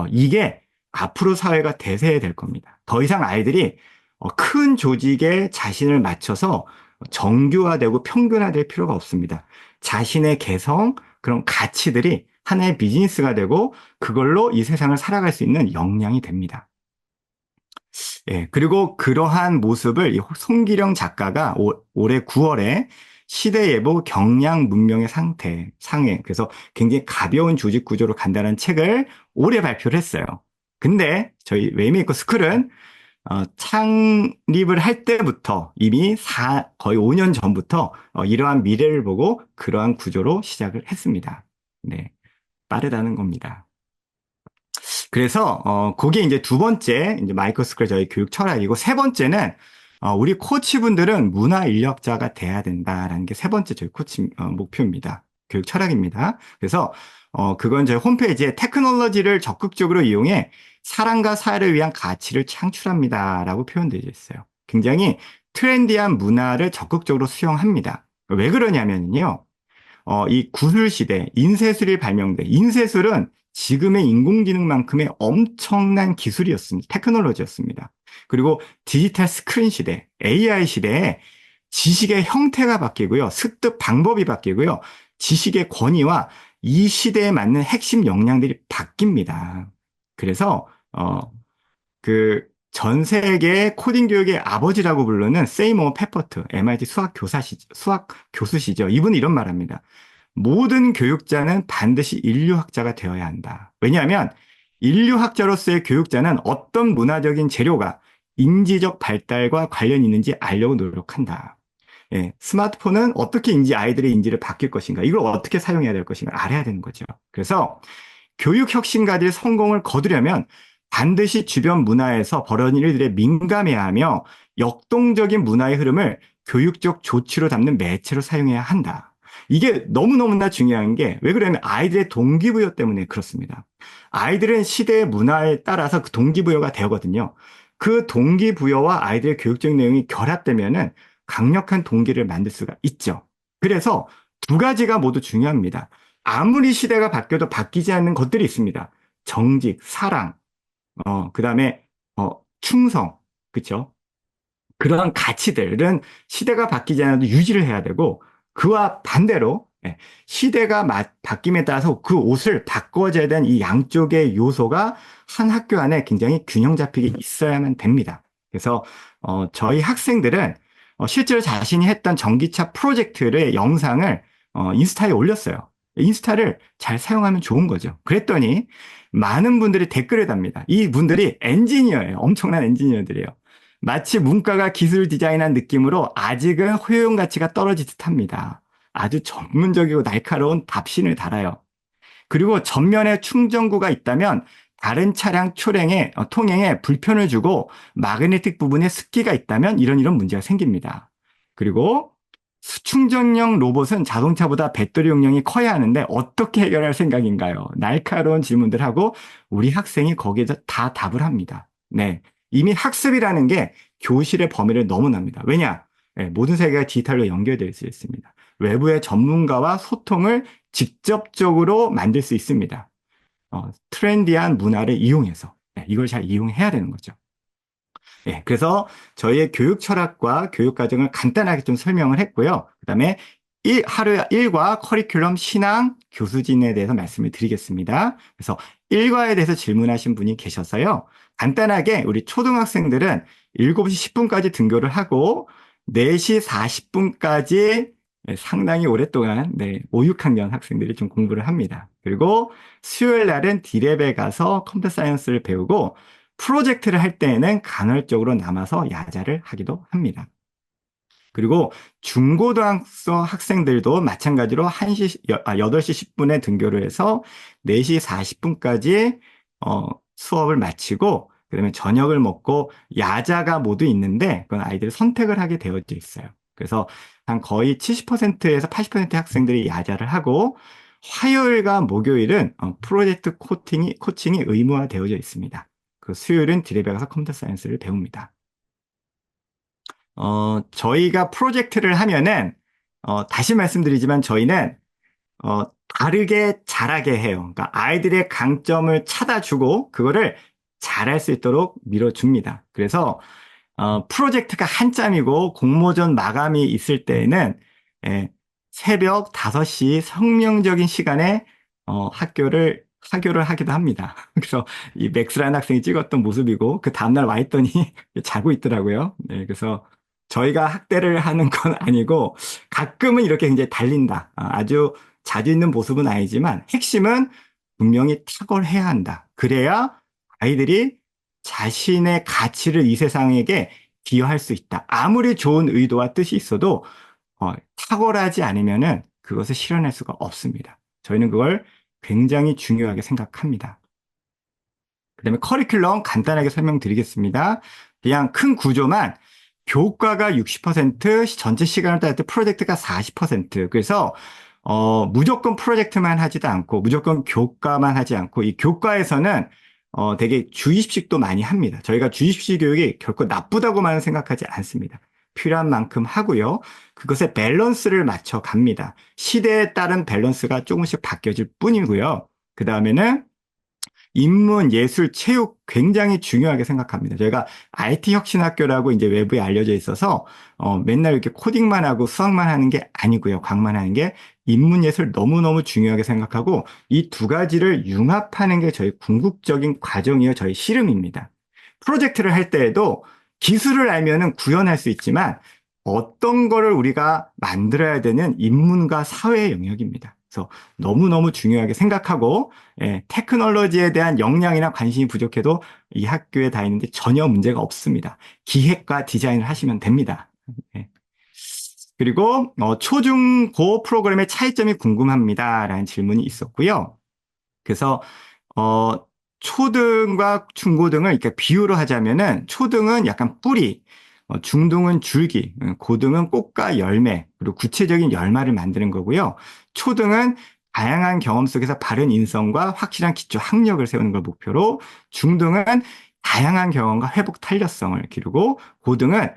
이게 앞으로 사회가 대세될 겁니다. 더 이상 아이들이 큰 조직에 자신을 맞춰서 정규화되고 평균화될 필요가 없습니다. 자신의 개성, 그런 가치들이 하나의 비즈니스가 되고 그걸로 이 세상을 살아갈 수 있는 역량이 됩니다. 그리고 그러한 모습을 송기령 작가가 올해 9월에 시대예보 경량 문명의 상해. 그래서 굉장히 가벼운 조직 구조로 간다는 책을 올해 발표를 했어요. 근데 저희 웨이메이커 스쿨은 창립을 할 때부터 이미 거의 5년 전부터 이러한 미래를 보고 그러한 구조로 시작을 했습니다. 네. 빠르다는 겁니다. 그래서 그게 이제 두 번째 이제 마이크로스쿨 저희 교육 철학이고 세 번째는 우리 코치분들은 문화 인력자가 돼야 된다라는 게 세 번째 저희 코치 목표입니다. 교육 철학입니다. 그래서 그건 저희 홈페이지에 테크놀로지를 적극적으로 이용해 사람과 사회를 위한 가치를 창출합니다. 라고 표현되어 있어요. 굉장히 트렌디한 문화를 적극적으로 수용합니다. 왜 그러냐면요. 이 구술 시대, 인쇄술이 발명돼. 인쇄술은 지금의 인공지능만큼의 엄청난 기술이었습니다. 테크놀로지였습니다. 그리고 디지털 스크린 시대, AI 시대에 지식의 형태가 바뀌고요. 습득 방법이 바뀌고요. 지식의 권위와 이 시대에 맞는 핵심 역량들이 바뀝니다. 그래서, 그, 전 세계 코딩 교육의 아버지라고 부르는 세이모 페퍼트, MIT 수학 교수시죠. 이분이 이런 말 합니다. 모든 교육자는 반드시 인류학자가 되어야 한다. 왜냐하면 인류학자로서의 교육자는 어떤 문화적인 재료가 인지적 발달과 관련이 있는지 알려고 노력한다. 예, 스마트폰은 어떻게 아이들의 인지를 바뀔 것인가, 이걸 어떻게 사용해야 될 것인가 알아야 되는 거죠. 그래서 교육 혁신가들의 성공을 거두려면 반드시 주변 문화에서 벌어진 일들에 민감해야 하며 역동적인 문화의 흐름을 교육적 조치로 담는 매체로 사용해야 한다. 이게 너무너무나 중요한 게 왜 그러냐면 아이들의 동기부여 때문에 그렇습니다. 아이들은 시대의 문화에 따라서 그 동기부여가 되거든요. 그 동기부여와 아이들의 교육적 내용이 결합되면은 강력한 동기를 만들 수가 있죠. 그래서 두 가지가 모두 중요합니다. 아무리 시대가 바뀌어도 바뀌지 않는 것들이 있습니다. 정직, 사랑, 그다음에 충성, 그렇죠? 그러한 가치들은 시대가 바뀌지 않아도 유지를 해야 되고 그와 반대로 예, 시대가 바뀜에 따라서 그 옷을 바꿔줘야 되는 이 양쪽의 요소가 한 학교 안에 굉장히 균형 잡히게 있어야만 됩니다. 그래서 저희 학생들은 실제로 자신이 했던 전기차 프로젝트의 영상을 인스타에 올렸어요. 인스타를 잘 사용하면 좋은 거죠. 그랬더니 많은 분들이 댓글을 답니다. 이 분들이 엔지니어예요. 엄청난 엔지니어들이에요. 마치 문과가 기술 디자인한 느낌으로 아직은 효용 가치가 떨어질 듯합니다. 아주 전문적이고 날카로운 답신을 달아요. 그리고 전면에 충전구가 있다면 다른 차량 통행에 불편을 주고 마그네틱 부분에 습기가 있다면 이런 문제가 생깁니다. 그리고 충전용 로봇은 자동차보다 배터리 용량이 커야 하는데 어떻게 해결할 생각인가요? 날카로운 질문들 하고 우리 학생이 거기에서 다 답을 합니다. 네. 이미 학습이라는 게 교실의 범위를 넘어납니다. 왜냐? 네, 모든 세계가 디지털로 연결되어 있습니다. 외부의 전문가와 소통을 직접적으로 만들 수 있습니다. 트렌디한 문화를 이용해서 네, 이걸 잘 이용해야 되는 거죠. 예, 그래서 저희의 교육 철학과 교육 과정을 간단하게 좀 설명을 했고요. 그다음에 하루 일과 커리큘럼, 신앙, 교수진에 대해서 말씀을 드리겠습니다. 그래서 일과에 대해서 질문하신 분이 계셔서요. 간단하게 우리 초등학생들은 7시 10분까지 등교를 하고 4시 40분까지 상당히 오랫동안 5, 6학년 학생들이 좀 공부를 합니다. 그리고 수요일 날은 디랩에 가서 컴퓨터 사이언스를 배우고 프로젝트를 할 때에는 간헐적으로 남아서 야자를 하기도 합니다. 그리고 중고등학생 학생들도 마찬가지로 8시 10분에 등교를 해서 4시 40분까지 수업을 마치고 그다음에 저녁을 먹고 야자가 모두 있는데 그건 아이들이 선택을 하게 되어져 있어요. 그래서 한 거의 70%에서 80%의 학생들이 야자를 하고 화요일과 목요일은 프로젝트 코칭이 의무화되어져 있습니다. 그 수요일은 디랩에 가서 컴퓨터 사이언스를 배웁니다. 저희가 프로젝트를 하면은, 다시 말씀드리지만 저희는, 다르게 잘하게 해요. 그러니까 아이들의 강점을 찾아주고, 그거를 잘할 수 있도록 밀어줍니다. 그래서, 프로젝트가 한짬이고 공모전 마감이 있을 때에는, 예, 새벽 5시 성명적인 시간에, 하교를 하기도 합니다. 그래서 이 맥스라는 학생이 찍었던 모습이고, 그 다음날 와 있더니 자고 있더라고요. 네, 그래서 저희가 학대를 하는 건 아니고, 가끔은 이렇게 굉장히 달린다. 아주 자주 있는 모습은 아니지만, 핵심은 분명히 탁월해야 한다. 그래야 아이들이 자신의 가치를 이 세상에게 기여할 수 있다. 아무리 좋은 의도와 뜻이 있어도, 탁월하지 않으면은 그것을 실현할 수가 없습니다. 저희는 그걸 굉장히 중요하게 생각합니다. 그다음에 커리큘럼 간단하게 설명드리겠습니다. 그냥 큰 구조만 교과가 60%, 전체 시간을 따질 때 프로젝트가 40%. 그래서 무조건 프로젝트만 하지도 않고, 무조건 교과만 하지 않고, 이 교과에서는 되게 주입식도 많이 합니다. 저희가 주입식 교육이 결코 나쁘다고만 생각하지 않습니다. 필요한 만큼 하고요. 그것에 밸런스를 맞춰 갑니다. 시대에 따른 밸런스가 조금씩 바뀌어질 뿐이고요. 그 다음에는 인문, 예술, 체육 굉장히 중요하게 생각합니다. 저희가 IT 혁신학교라고 이제 외부에 알려져 있어서 맨날 이렇게 코딩만 하고 수학만 하는 게 아니고요. 과학만 하는 게 인문, 예술 너무너무 중요하게 생각하고 이 두 가지를 융합하는 게 저희 궁극적인 과정이요. 저희 씨름입니다. 프로젝트를 할 때에도 기술을 알면은 구현할 수 있지만 어떤 거를 우리가 만들어야 되는 인문과 사회의 영역입니다. 그래서 너무너무 중요하게 생각하고 테크놀로지에 대한 역량이나 관심이 부족해도 이 학교에 다니는데 전혀 문제가 없습니다. 기획과 디자인을 하시면 됩니다. 예. 그리고 초중고 프로그램의 차이점이 궁금합니다. 라는 질문이 있었고요. 그래서 어, 초등과 중고등을 이렇게 비유로 하자면은 초등은 약간 뿌리, 중등은 줄기, 고등은 꽃과 열매, 그리고 구체적인 열마를 만드는 거고요. 초등은 다양한 경험 속에서 바른 인성과 확실한 기초 학력을 세우는 걸 목표로, 중등은 다양한 경험과 회복 탄력성을 기르고, 고등은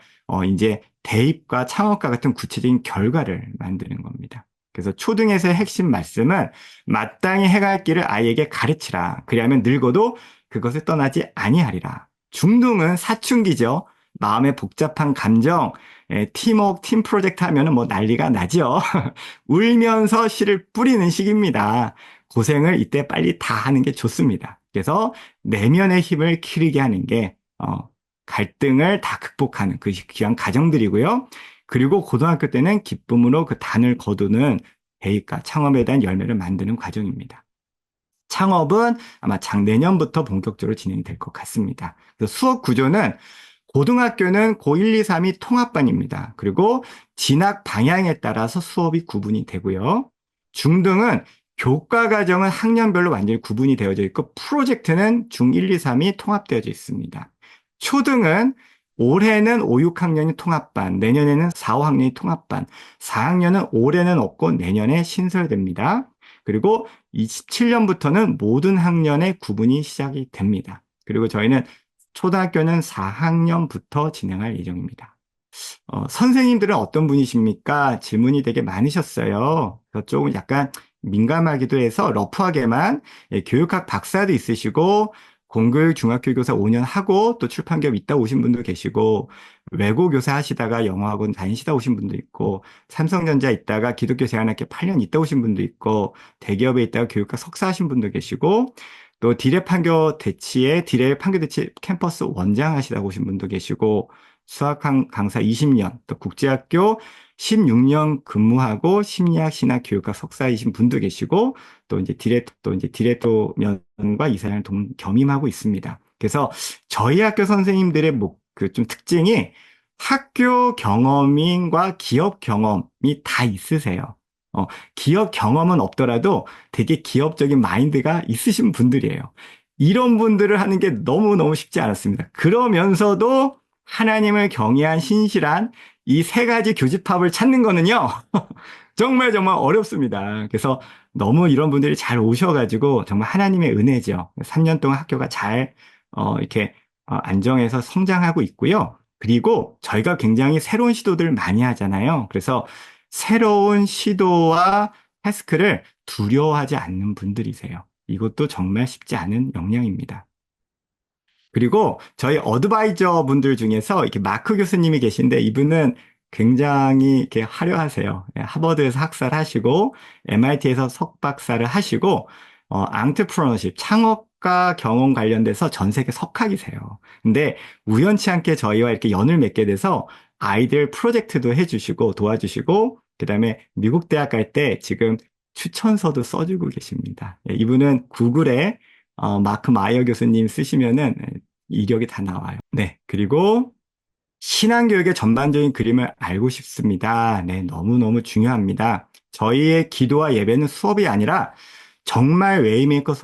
이제 대입과 창업과 같은 구체적인 결과를 만드는 겁니다. 그래서 초등에서의 핵심 말씀은 마땅히 해갈 길을 아이에게 가르치라. 그리하면 늙어도 그것을 떠나지 아니하리라. 중등은 사춘기죠. 마음의 복잡한 감정, 팀워크, 팀 프로젝트 하면은 뭐 난리가 나죠. 울면서 씨를 뿌리는 시기입니다. 고생을 이때 빨리 다 하는 게 좋습니다. 그래서 내면의 힘을 기르게 하는 게 갈등을 다 극복하는 그 귀한 과정들이고요. 그리고 고등학교 때는 기쁨으로 그 단을 거두는 대입과 창업에 대한 열매를 만드는 과정입니다. 창업은 아마 작내년부터 본격적으로 진행될 것 같습니다. 그래서 수업 구조는 고등학교는 고 1, 2, 3이 통합반입니다. 그리고 진학 방향에 따라서 수업이 구분이 되고요. 중등은 교과 과정은 학년별로 완전히 구분이 되어져 있고 프로젝트는 중 1, 2, 3이 통합되어져 있습니다. 초등은 올해는 5, 6학년이 통합반, 내년에는 4, 5학년이 통합반, 4학년은 올해는 없고 내년에 신설됩니다. 그리고 27년부터는 모든 학년의 구분이 시작이 됩니다. 그리고 저희는 초등학교는 4학년부터 진행할 예정입니다. 선생님들은 어떤 분이십니까? 질문이 되게 많으셨어요. 그래서 조금 약간 민감하기도 해서 러프하게만 교육학 박사도 있으시고 공교육 중학교 교사 5년 하고 또 출판 기업 있다 오신 분도 계시고 외고 교사 하시다가 영어학원 다니시다 오신 분도 있고 삼성전자 있다가 기독교 제한학교 8년 있다 오신 분도 있고 대기업에 있다가 교육학 석사 하신 분도 계시고 또 디레 판교 대치 캠퍼스 원장 하시다 오신 분도 계시고 수학 강사 20년, 또 국제학교 16년 근무하고 심리학, 신학, 교육학 석사이신 분도 계시고 또 이제 디렉터면과 이사를 겸임하고 있습니다. 그래서 저희 학교 선생님들의 그 좀 특징이 학교 경험인과 기업 경험이 다 있으세요. 기업 경험은 없더라도 되게 기업적인 마인드가 있으신 분들이에요. 이런 분들을 하는 게 너무너무 쉽지 않았습니다. 그러면서도 하나님을 경외한 신실한 이 세 가지 교집합을 찾는 거는요, 정말 정말 어렵습니다. 그래서 너무 이런 분들이 잘 오셔가지고 정말 하나님의 은혜죠. 3년 동안 학교가 잘, 이렇게, 안정해서 성장하고 있고요. 그리고 저희가 굉장히 새로운 시도들을 많이 하잖아요. 그래서 새로운 시도와 태스크를 두려워하지 않는 분들이세요. 이것도 정말 쉽지 않은 역량입니다. 그리고 저희 어드바이저 분들 중에서 이렇게 마크 교수님이 계신데 이분은 굉장히 이렇게 화려하세요. 예, 하버드에서 학사를 하시고 MIT에서 석박사를 하시고 앙트프러너십 창업가 경험 관련돼서 전 세계 석학이세요. 근데 우연치 않게 저희와 이렇게 연을 맺게 돼서 아이들 프로젝트도 해주시고 도와주시고 그다음에 미국 대학 갈 때 지금 추천서도 써주고 계십니다. 예, 이분은 구글에 마크 마이어 교수님 쓰시면은 이력이 다 나와요. 네. 그리고 신앙교육의 전반적인 그림을 알고 싶습니다. 네. 너무너무 중요합니다. 저희의 기도와 예배는 수업이 아니라 정말 웨이메이커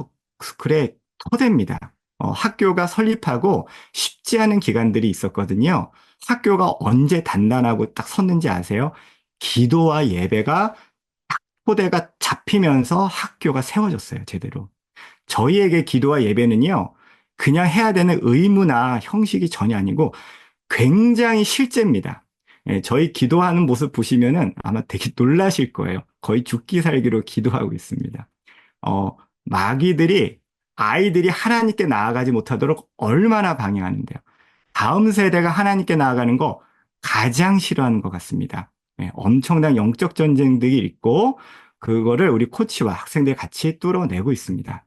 스쿨의 토대입니다. 학교가 설립하고 쉽지 않은 기간들이 있었거든요. 학교가 언제 단단하고 딱 섰는지 아세요? 기도와 예배가 토대가 잡히면서 학교가 세워졌어요, 제대로. 저희에게 기도와 예배는요, 그냥 해야 되는 의무나 형식이 전혀 아니고 굉장히 실제입니다. 예, 저희 기도하는 모습 보시면은 아마 되게 놀라실 거예요. 거의 죽기 살기로 기도하고 있습니다. 어, 마귀들이 아이들이 하나님께 나아가지 못하도록 얼마나 방해하는데요. 다음 세대가 하나님께 나아가는 거 가장 싫어하는 것 같습니다. 예, 엄청난 영적 전쟁들이 있고, 그거를 우리 코치와 학생들이 같이 뚫어내고 있습니다.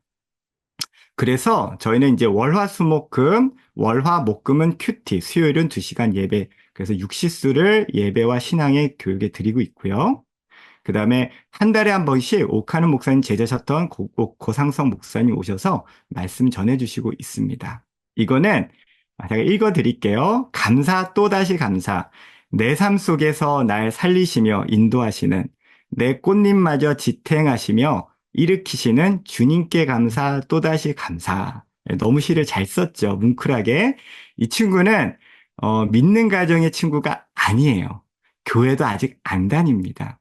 그래서 저희는 이제 월화수목금, 월화목금은 큐티, 수요일은 2시간 예배, 그래서 육시수를 예배와 신앙의 교육에 드리고 있고요. 그 다음에 한 달에 한 번씩 옥하는 목사님 제자셨던 고상성 목사님 오셔서 말씀 전해주시고 있습니다. 이거는 제가 읽어드릴게요. 감사 또다시 감사. 내 삶 속에서 날 살리시며 인도하시는 내 꽃잎마저 지탱하시며 일으키시는 주님께 감사 또다시 감사. 너무 시를 잘 썼죠. 뭉클하게. 이 친구는 믿는 가정의 친구가 아니에요. 교회도 아직 안 다닙니다.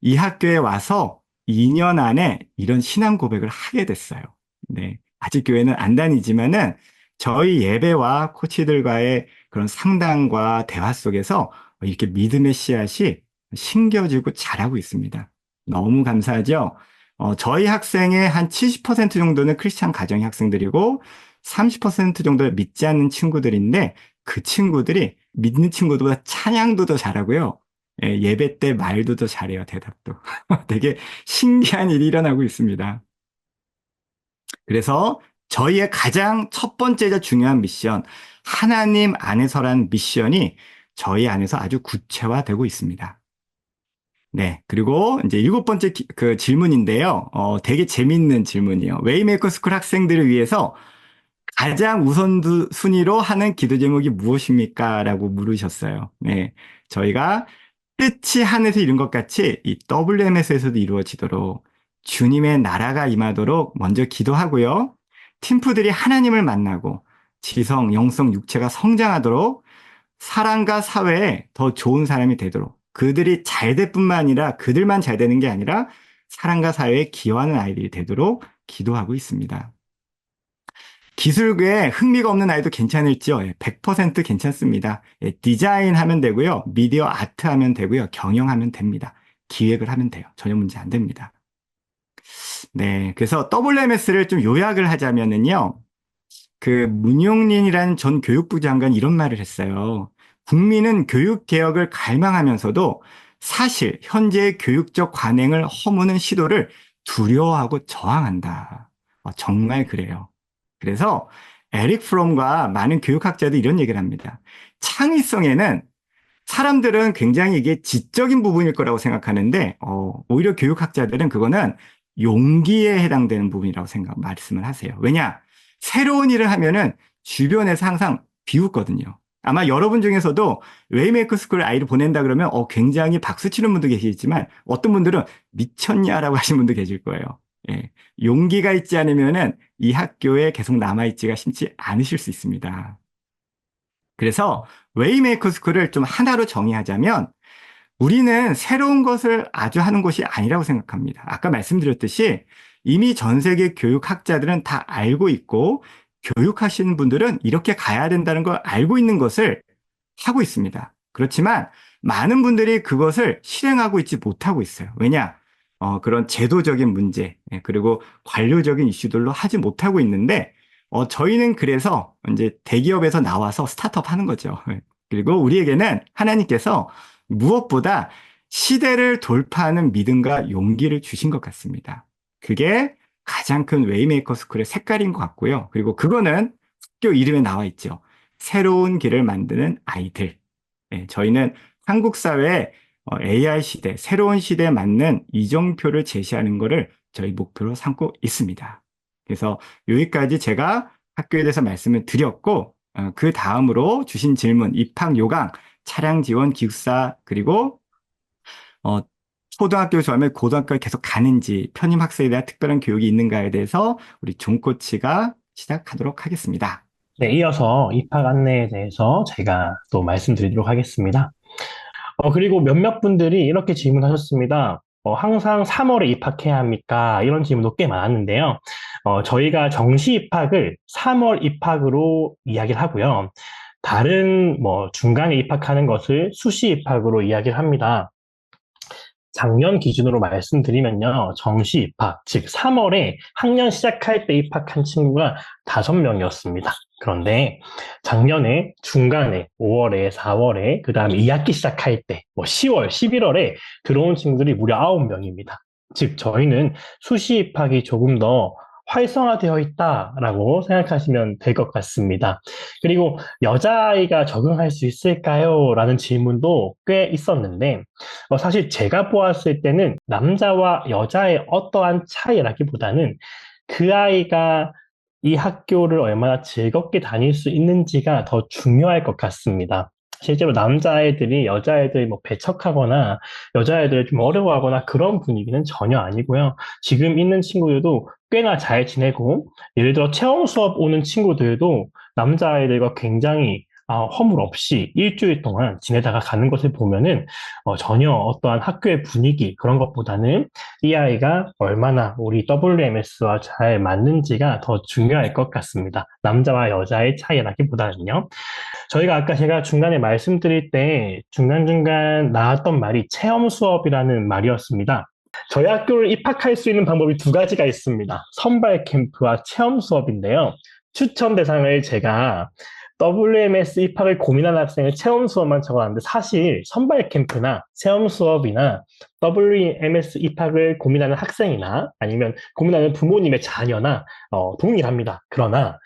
이 학교에 와서 2년 안에 이런 신앙 고백을 하게 됐어요. 네. 아직 교회는 안 다니지만은 저희 예배와 코치들과의 그런 상담과 대화 속에서 이렇게 믿음의 씨앗이 심겨지고 자라고 있습니다. 너무 감사하죠? 저희 학생의 한 70% 정도는 크리스찬 가정의 학생들이고 30% 정도는 믿지 않는 친구들인데 그 친구들이 믿는 친구들보다 찬양도 더 잘하고요. 예, 예배 때 말도 더 잘해요, 대답도. 되게 신기한 일이 일어나고 있습니다. 그래서 저희의 가장 첫 번째자 중요한 미션, 하나님 안에서라는 미션이 저희 안에서 아주 구체화되고 있습니다. 네. 그리고 이제 7번째 그 질문인데요. 되게 재밌는 질문이에요. 웨이메이커 스쿨 학생들을 위해서 가장 우선순위로 하는 기도 제목이 무엇입니까? 라고 물으셨어요. 네. 저희가 뜻이 하늘에서 이룬 것 같이 이 WMS에서도 이루어지도록 주님의 나라가 임하도록 먼저 기도하고요. 팀프들이 하나님을 만나고 지성, 영성, 육체가 성장하도록 사람과 사회에 더 좋은 사람이 되도록 그들이 잘 될 뿐만 아니라 그들만 잘 되는 게 아니라 사람과 사회에 기여하는 아이들이 되도록 기도하고 있습니다. 기술계에 흥미가 없는 아이도 괜찮을지요? 100% 괜찮습니다. 예, 디자인 하면 되고요. 미디어 아트 하면 되고요. 경영하면 됩니다. 기획을 하면 돼요. 전혀 문제 안 됩니다. 네. 그래서 WMS를 좀 요약을 하자면은요. 그 문용린이라는 전 교육부 장관이 이런 말을 했어요. 국민은 교육 개혁을 갈망하면서도 사실 현재의 교육적 관행을 허무는 시도를 두려워하고 저항한다. 정말 그래요. 그래서 에릭 프롬과 많은 교육학자들이 이런 얘기를 합니다. 창의성에는 사람들은 굉장히 이게 지적인 부분일 거라고 생각하는데 오히려 교육학자들은 그거는 용기에 해당되는 부분이라고 말씀을 하세요. 왜냐? 새로운 일을 하면은 주변에서 항상 비웃거든요. 아마 여러분 중에서도 웨이메이커 스쿨 아이를 보낸다 그러면 굉장히 박수 치는 분도 계시겠지만 어떤 분들은 미쳤냐라고 하시는 분도 계실 거예요. 예. 용기가 있지 않으면은 이 학교에 계속 남아있지가 쉽지 않으실 수 있습니다. 그래서 웨이메이커 스쿨을 좀 하나로 정의하자면 우리는 새로운 것을 아주 하는 것이 아니라고 생각합니다. 아까 말씀드렸듯이 이미 전 세계 교육학자들은 다 알고 있고 교육하시는 분들은 이렇게 가야 된다는 걸 알고 있는 것을 하고 있습니다. 그렇지만 많은 분들이 그것을 실행하고 있지 못하고 있어요. 왜냐? 그런 제도적인 문제, 그리고 관료적인 이슈들로 하지 못하고 있는데, 저희는 그래서 이제 대기업에서 나와서 스타트업 하는 거죠. 그리고 우리에게는 하나님께서 무엇보다 시대를 돌파하는 믿음과 용기를 주신 것 같습니다. 그게 가장 큰 웨이메이커 스쿨의 색깔인 것 같고요. 그리고 그거는 학교 이름에 나와 있죠. 새로운 길을 만드는 아이들. 네, 저희는 한국 사회에 AI 시대, 새로운 시대에 맞는 이정표를 제시하는 것을 저희 목표로 삼고 있습니다. 그래서 여기까지 제가 학교에 대해서 말씀을 드렸고, 그 다음으로 주신 질문, 입학 요강, 차량 지원 기숙사, 그리고 어, 초등학교 좋아하면 고등학교에 계속 가는지, 편입 학생에 대한 특별한 교육이 있는가에 대해서 우리 종 코치가 시작하도록 하겠습니다. 네, 이어서 입학 안내에 대해서 제가 또 말씀드리도록 하겠습니다. 그리고 몇몇 분들이 이렇게 질문하셨습니다. 항상 3월에 입학해야 합니까? 이런 질문도 꽤 많았는데요. 저희가 정시 입학을 3월 입학으로 이야기를 하고요. 다른 중간에 입학하는 것을 수시 입학으로 이야기를 합니다. 작년 기준으로 말씀드리면요. 정시 입학, 즉 3월에 학년 시작할 때 입학한 친구가 5명이었습니다. 그런데 작년에 중간에 5월에 4월에 그다음에 2학기 시작할 때 10월, 11월에 들어온 친구들이 무려 9명입니다. 즉 저희는 수시 입학이 조금 더 활성화되어 있다라고 생각하시면 될 것 같습니다. 그리고 여자아이가 적응할 수 있을까요? 라는 질문도 꽤 있었는데 사실 제가 보았을 때는 남자와 여자의 어떠한 차이라기보다는 그 아이가 이 학교를 얼마나 즐겁게 다닐 수 있는지가 더 중요할 것 같습니다. 실제로 남자애들이 여자애들 배척하거나 여자애들을 좀 어려워하거나 그런 분위기는 전혀 아니고요. 지금 있는 친구들도 꽤나 잘 지내고, 예를 들어 체험 수업 오는 친구들도 남자아이들과 굉장히 허물 없이 일주일 동안 지내다가 가는 것을 보면은 전혀 어떠한 학교의 분위기 그런 것보다는 이 아이가 얼마나 우리 WMS와 잘 맞는지가 더 중요할 것 같습니다. 남자와 여자의 차이라기보다는요. 저희가 아까 제가 중간에 말씀드릴 때 중간중간 나왔던 말이 체험 수업이라는 말이었습니다. 저희 학교를 입학할 수 있는 방법이 두 가지가 있습니다. 선발 캠프와 체험 수업인데요. 추천 대상을 제가 WMS 입학을 고민하는 학생을 체험 수업만 적어놨는데 사실 선발 캠프나 체험 수업이나 WMS 입학을 고민하는 학생이나 아니면 고민하는 부모님의 자녀나 동일합니다. 그러나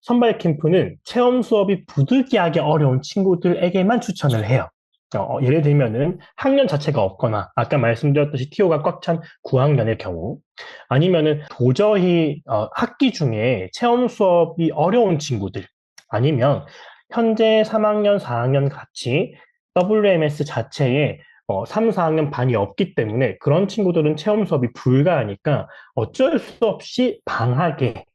선발 캠프는 체험 수업이 부득이하게 어려운 친구들에게만 추천을 해요. 예를 들면은 학년 자체가 없거나 아까 말씀드렸듯이 TO가 꽉 찬 9학년의 경우 아니면은 도저히 학기 중에 체험 수업이 어려운 친구들 아니면 현재 3학년, 4학년 같이 WMS 자체에 3, 4학년 반이 없기 때문에 그런 친구들은 체험 수업이 불가하니까 어쩔 수 없이 방학에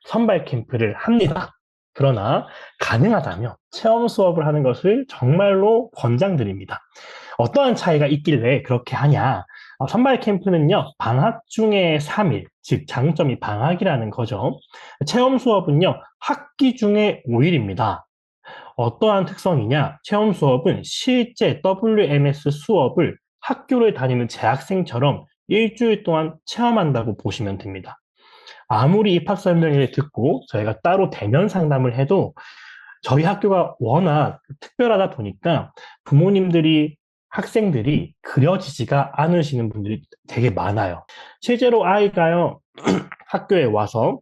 선발 캠프를 합니다. 그러나 가능하다면 체험 수업을 하는 것을 정말로 권장드립니다. 어떠한 차이가 있길래 그렇게 하냐? 선발 캠프는요, 방학 중에 3일, 즉 장점이 방학이라는 거죠. 체험 수업은요, 학기 중에 5일입니다. 어떠한 특성이냐? 체험 수업은 실제 WMS 수업을 학교를 다니는 재학생처럼 일주일 동안 체험한다고 보시면 됩니다. 아무리 입학 설명회를 듣고 저희가 따로 대면 상담을 해도 저희 학교가 워낙 특별하다 보니까 부모님들이 학생들이 그려지지가 않으시는 분들이 되게 많아요. 실제로 아이가요, 학교에 와서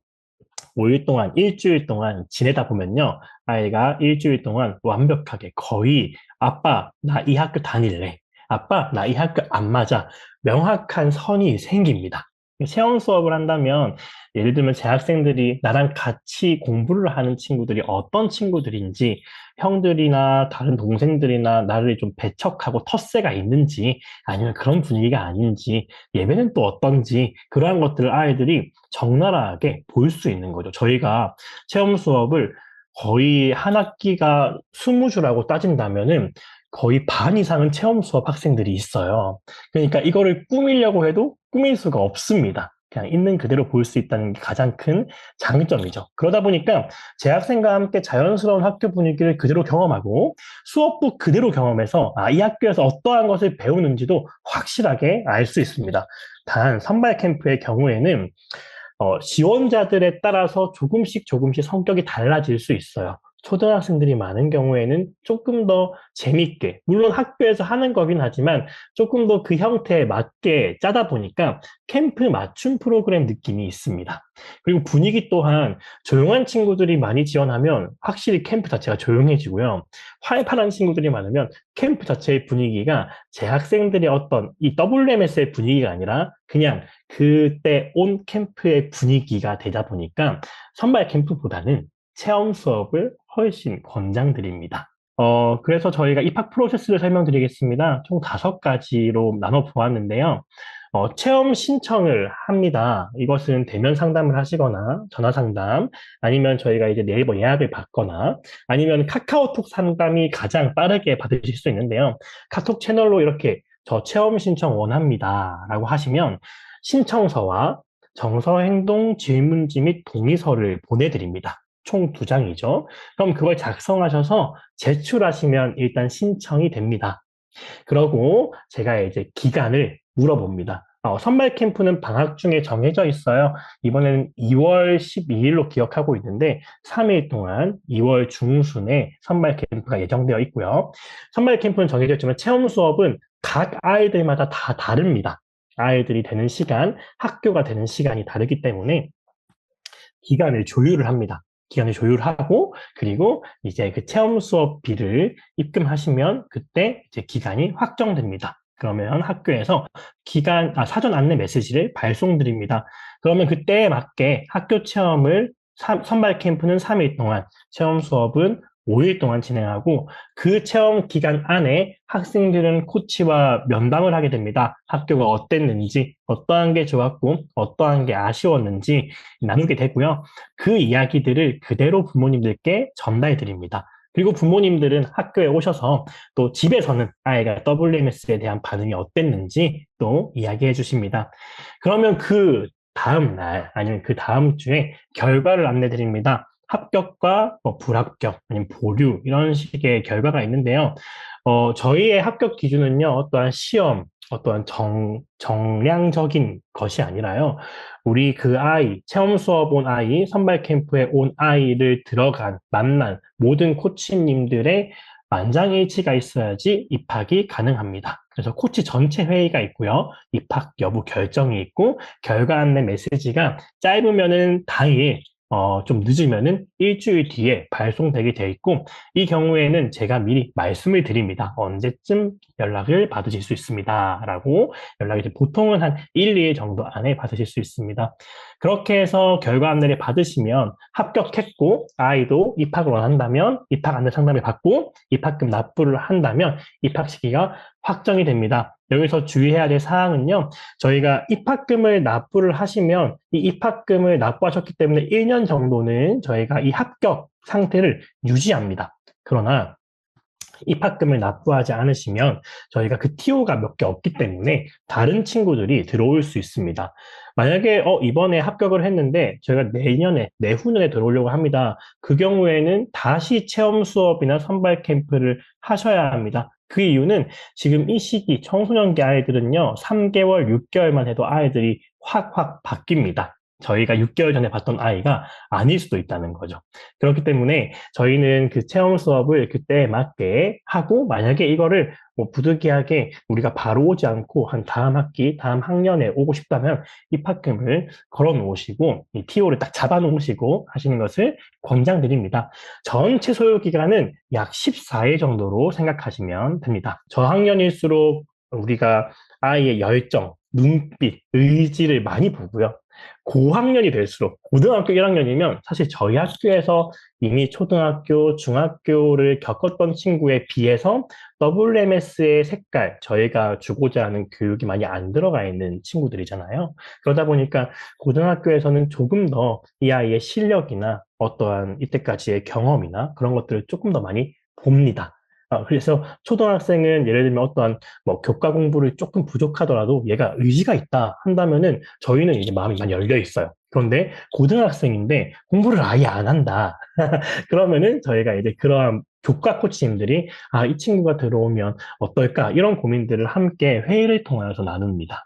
5일 동안, 일주일 동안 지내다 보면요, 아이가 일주일 동안 완벽하게 거의 아빠, 나 이 학교 다닐래. 아빠, 나 이 학교 안 맞아. 명확한 선이 생깁니다. 체험 수업을 한다면 예를 들면 재학생들이 나랑 같이 공부를 하는 친구들이 어떤 친구들인지 형들이나 다른 동생들이나 나를 좀 배척하고 텃세가 있는지 아니면 그런 분위기가 아닌지 예배는 또 어떤지 그러한 것들을 아이들이 적나라하게 볼 수 있는 거죠. 저희가 체험 수업을 거의 한 학기가 20주라고 따진다면은 거의 반 이상은 체험 수업 학생들이 있어요. 그러니까 이거를 꾸미려고 해도 꾸밀 수가 없습니다. 그냥 있는 그대로 볼 수 있다는 게 가장 큰 장점이죠. 그러다 보니까 재학생과 함께 자연스러운 학교 분위기를 그대로 경험하고 수업도 그대로 경험해서 이 학교에서 어떠한 것을 배우는지도 확실하게 알 수 있습니다. 단 선발 캠프의 경우에는 지원자들에 따라서 조금씩 조금씩 성격이 달라질 수 있어요. 초등학생들이 많은 경우에는 조금 더 재밌게, 물론 학교에서 하는 거긴 하지만 조금 더 그 형태에 맞게 짜다 보니까 캠프 맞춤 프로그램 느낌이 있습니다. 그리고 분위기 또한 조용한 친구들이 많이 지원하면 확실히 캠프 자체가 조용해지고요. 활발한 친구들이 많으면 캠프 자체의 분위기가 재학생들의 어떤 이 WMS의 분위기가 아니라 그냥 그때 온 캠프의 분위기가 되다 보니까 선발 캠프보다는 체험 수업을 훨씬 권장드립니다. 그래서 저희가 입학 프로세스를 설명드리겠습니다. 총 5가지로 나눠 보았는데요. 체험 신청을 합니다. 이것은 대면 상담을 하시거나 전화 상담, 아니면 저희가 이제 네이버 예약을 받거나, 아니면 카카오톡 상담이 가장 빠르게 받으실 수 있는데요. 카톡 채널로 이렇게 저 체험 신청 원합니다. 라고 하시면 신청서와 정서행동 질문지 및 동의서를 보내드립니다. 총 2장이죠. 그럼 그걸 작성하셔서 제출하시면 일단 신청이 됩니다. 그러고 제가 이제 기간을 물어봅니다. 선발 캠프는 방학 중에 정해져 있어요. 이번에는 2월 12일로 기억하고 있는데 3일 동안 2월 중순에 선발 캠프가 예정되어 있고요. 선발 캠프는 정해져 있지만 체험 수업은 각 아이들마다 다 다릅니다. 아이들이 되는 시간, 학교가 되는 시간이 다르기 때문에 기간을 조율을 합니다. 기간을 조율하고 그리고 이제 그 체험 수업비를 입금하시면 그때 이제 기간이 확정됩니다. 그러면 학교에서 사전 안내 메시지를 발송드립니다. 그러면 그때에 맞게 학교 체험을 선발 캠프는 3일 동안, 체험 수업은 5일 동안 진행하고 그 체험 기간 안에 학생들은 코치와 면담을 하게 됩니다. 학교가 어땠는지, 어떠한 게 좋았고, 어떠한 게 아쉬웠는지 나누게 되고요. 그 이야기들을 그대로 부모님들께 전달해 드립니다. 그리고 부모님들은 학교에 오셔서 또 집에서는 아이가 WMS에 대한 반응이 어땠는지 또 이야기해 주십니다. 그러면 그 다음 날 아니면 그 다음 주에 결과를 안내 드립니다. 합격과 뭐 불합격 아니면 보류 이런 식의 결과가 있는데요. 저희의 합격 기준은요, 어떠한 시험, 어떠한 정량적인 것이 아니라요. 우리 그 아이, 체험 수업 온 아이, 선발 캠프에 온 아이를 만난 모든 코치님들의 만장일치가 있어야지 입학이 가능합니다. 그래서 코치 전체 회의가 있고요. 입학 여부 결정이 있고, 결과 안내 메시지가 짧으면은 당일, 좀 늦으면은 일주일 뒤에 발송되게 되어 있고, 이 경우에는 제가 미리 말씀을 드립니다. 언제쯤 연락을 받으실 수 있습니다. 라고 연락이 이제 보통은 한 1, 2일 정도 안에 받으실 수 있습니다. 그렇게 해서 결과 안내를 받으시면 합격했고 아이도 입학을 원한다면 입학 안내 상담을 받고 입학금 납부를 한다면 입학 시기가 확정이 됩니다. 여기서 주의해야 될 사항은요. 저희가 입학금을 납부를 하시면 이 입학금을 납부하셨기 때문에 1년 정도는 저희가 이 합격 상태를 유지합니다. 그러나 입학금을 납부하지 않으시면 저희가 그 TO가 몇 개 없기 때문에 다른 친구들이 들어올 수 있습니다. 만약에 이번에 합격을 했는데 저희가 내후년에 들어오려고 합니다. 그 경우에는 다시 체험 수업이나 선발 캠프를 하셔야 합니다. 그 이유는 지금 이 시기 청소년기 아이들은요, 3개월, 6개월만 해도 아이들이 확 바뀝니다. 저희가 6개월 전에 봤던 아이가 아닐 수도 있다는 거죠. 그렇기 때문에 저희는 그 체험 수업을 그때에 맞게 하고, 만약에 이거를 뭐 부득이하게 우리가 바로 오지 않고 한 다음 학기, 다음 학년에 오고 싶다면 입학금을 걸어 놓으시고, 이 TO를 딱 잡아 놓으시고 하시는 것을 권장드립니다. 전체 소요 기간은 약 14일 정도로 생각하시면 됩니다. 저학년일수록 우리가 아이의 열정, 눈빛, 의지를 많이 보고요. 고학년이 될수록 고등학교 1학년이면 사실 저희 학교에서 이미 초등학교, 중학교를 겪었던 친구에 비해서 WMS의 색깔, 저희가 주고자 하는 교육이 많이 안 들어가 있는 친구들이잖아요. 그러다 보니까 고등학교에서는 조금 더 이 아이의 실력이나 어떠한 이때까지의 경험이나 그런 것들을 조금 더 많이 봅니다. 그래서 초등학생은 예를 들면 어떠한 뭐 교과 공부를 조금 부족하더라도 얘가 의지가 있다 한다면은 저희는 이제 마음이 많이 열려 있어요. 그런데 고등학생인데 공부를 아예 안 한다. 그러면은 저희가 이제 그러한 교과 코치님들이 이 친구가 들어오면 어떨까? 이런 고민들을 함께 회의를 통해서 나눕니다.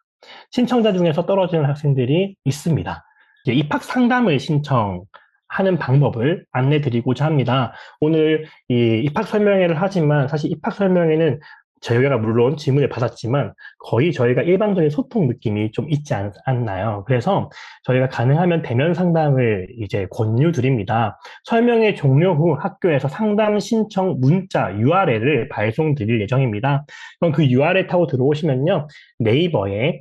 신청자 중에서 떨어지는 학생들이 있습니다. 이제 입학 상담을 신청하는 방법을 안내 드리고자 합니다. 오늘 이 입학 설명회를 하지만 사실 입학 설명회는 저희가 물론 질문을 받았지만 거의 저희가 일방적인 소통 느낌이 좀 있지 않나요? 그래서 저희가 가능하면 대면 상담을 이제 권유드립니다. 설명회 종료 후 학교에서 상담 신청 문자 URL을 발송드릴 예정입니다. 그럼 그 URL 타고 들어오시면요. 네이버에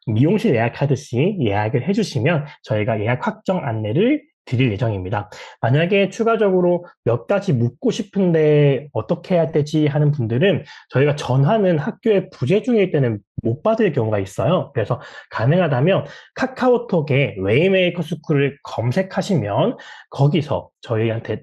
미용실 예약하듯이 예약을 해주시면 저희가 예약 확정 안내를 드릴 예정입니다. 만약에 추가적으로 몇 가지 묻고 싶은데 어떻게 해야 되지 하는 분들은 저희가 전화는 학교에 부재 중일 때는 못 받을 경우가 있어요. 그래서 가능하다면 카카오톡에 웨이메이커 스쿨을 검색하시면 거기서 저희한테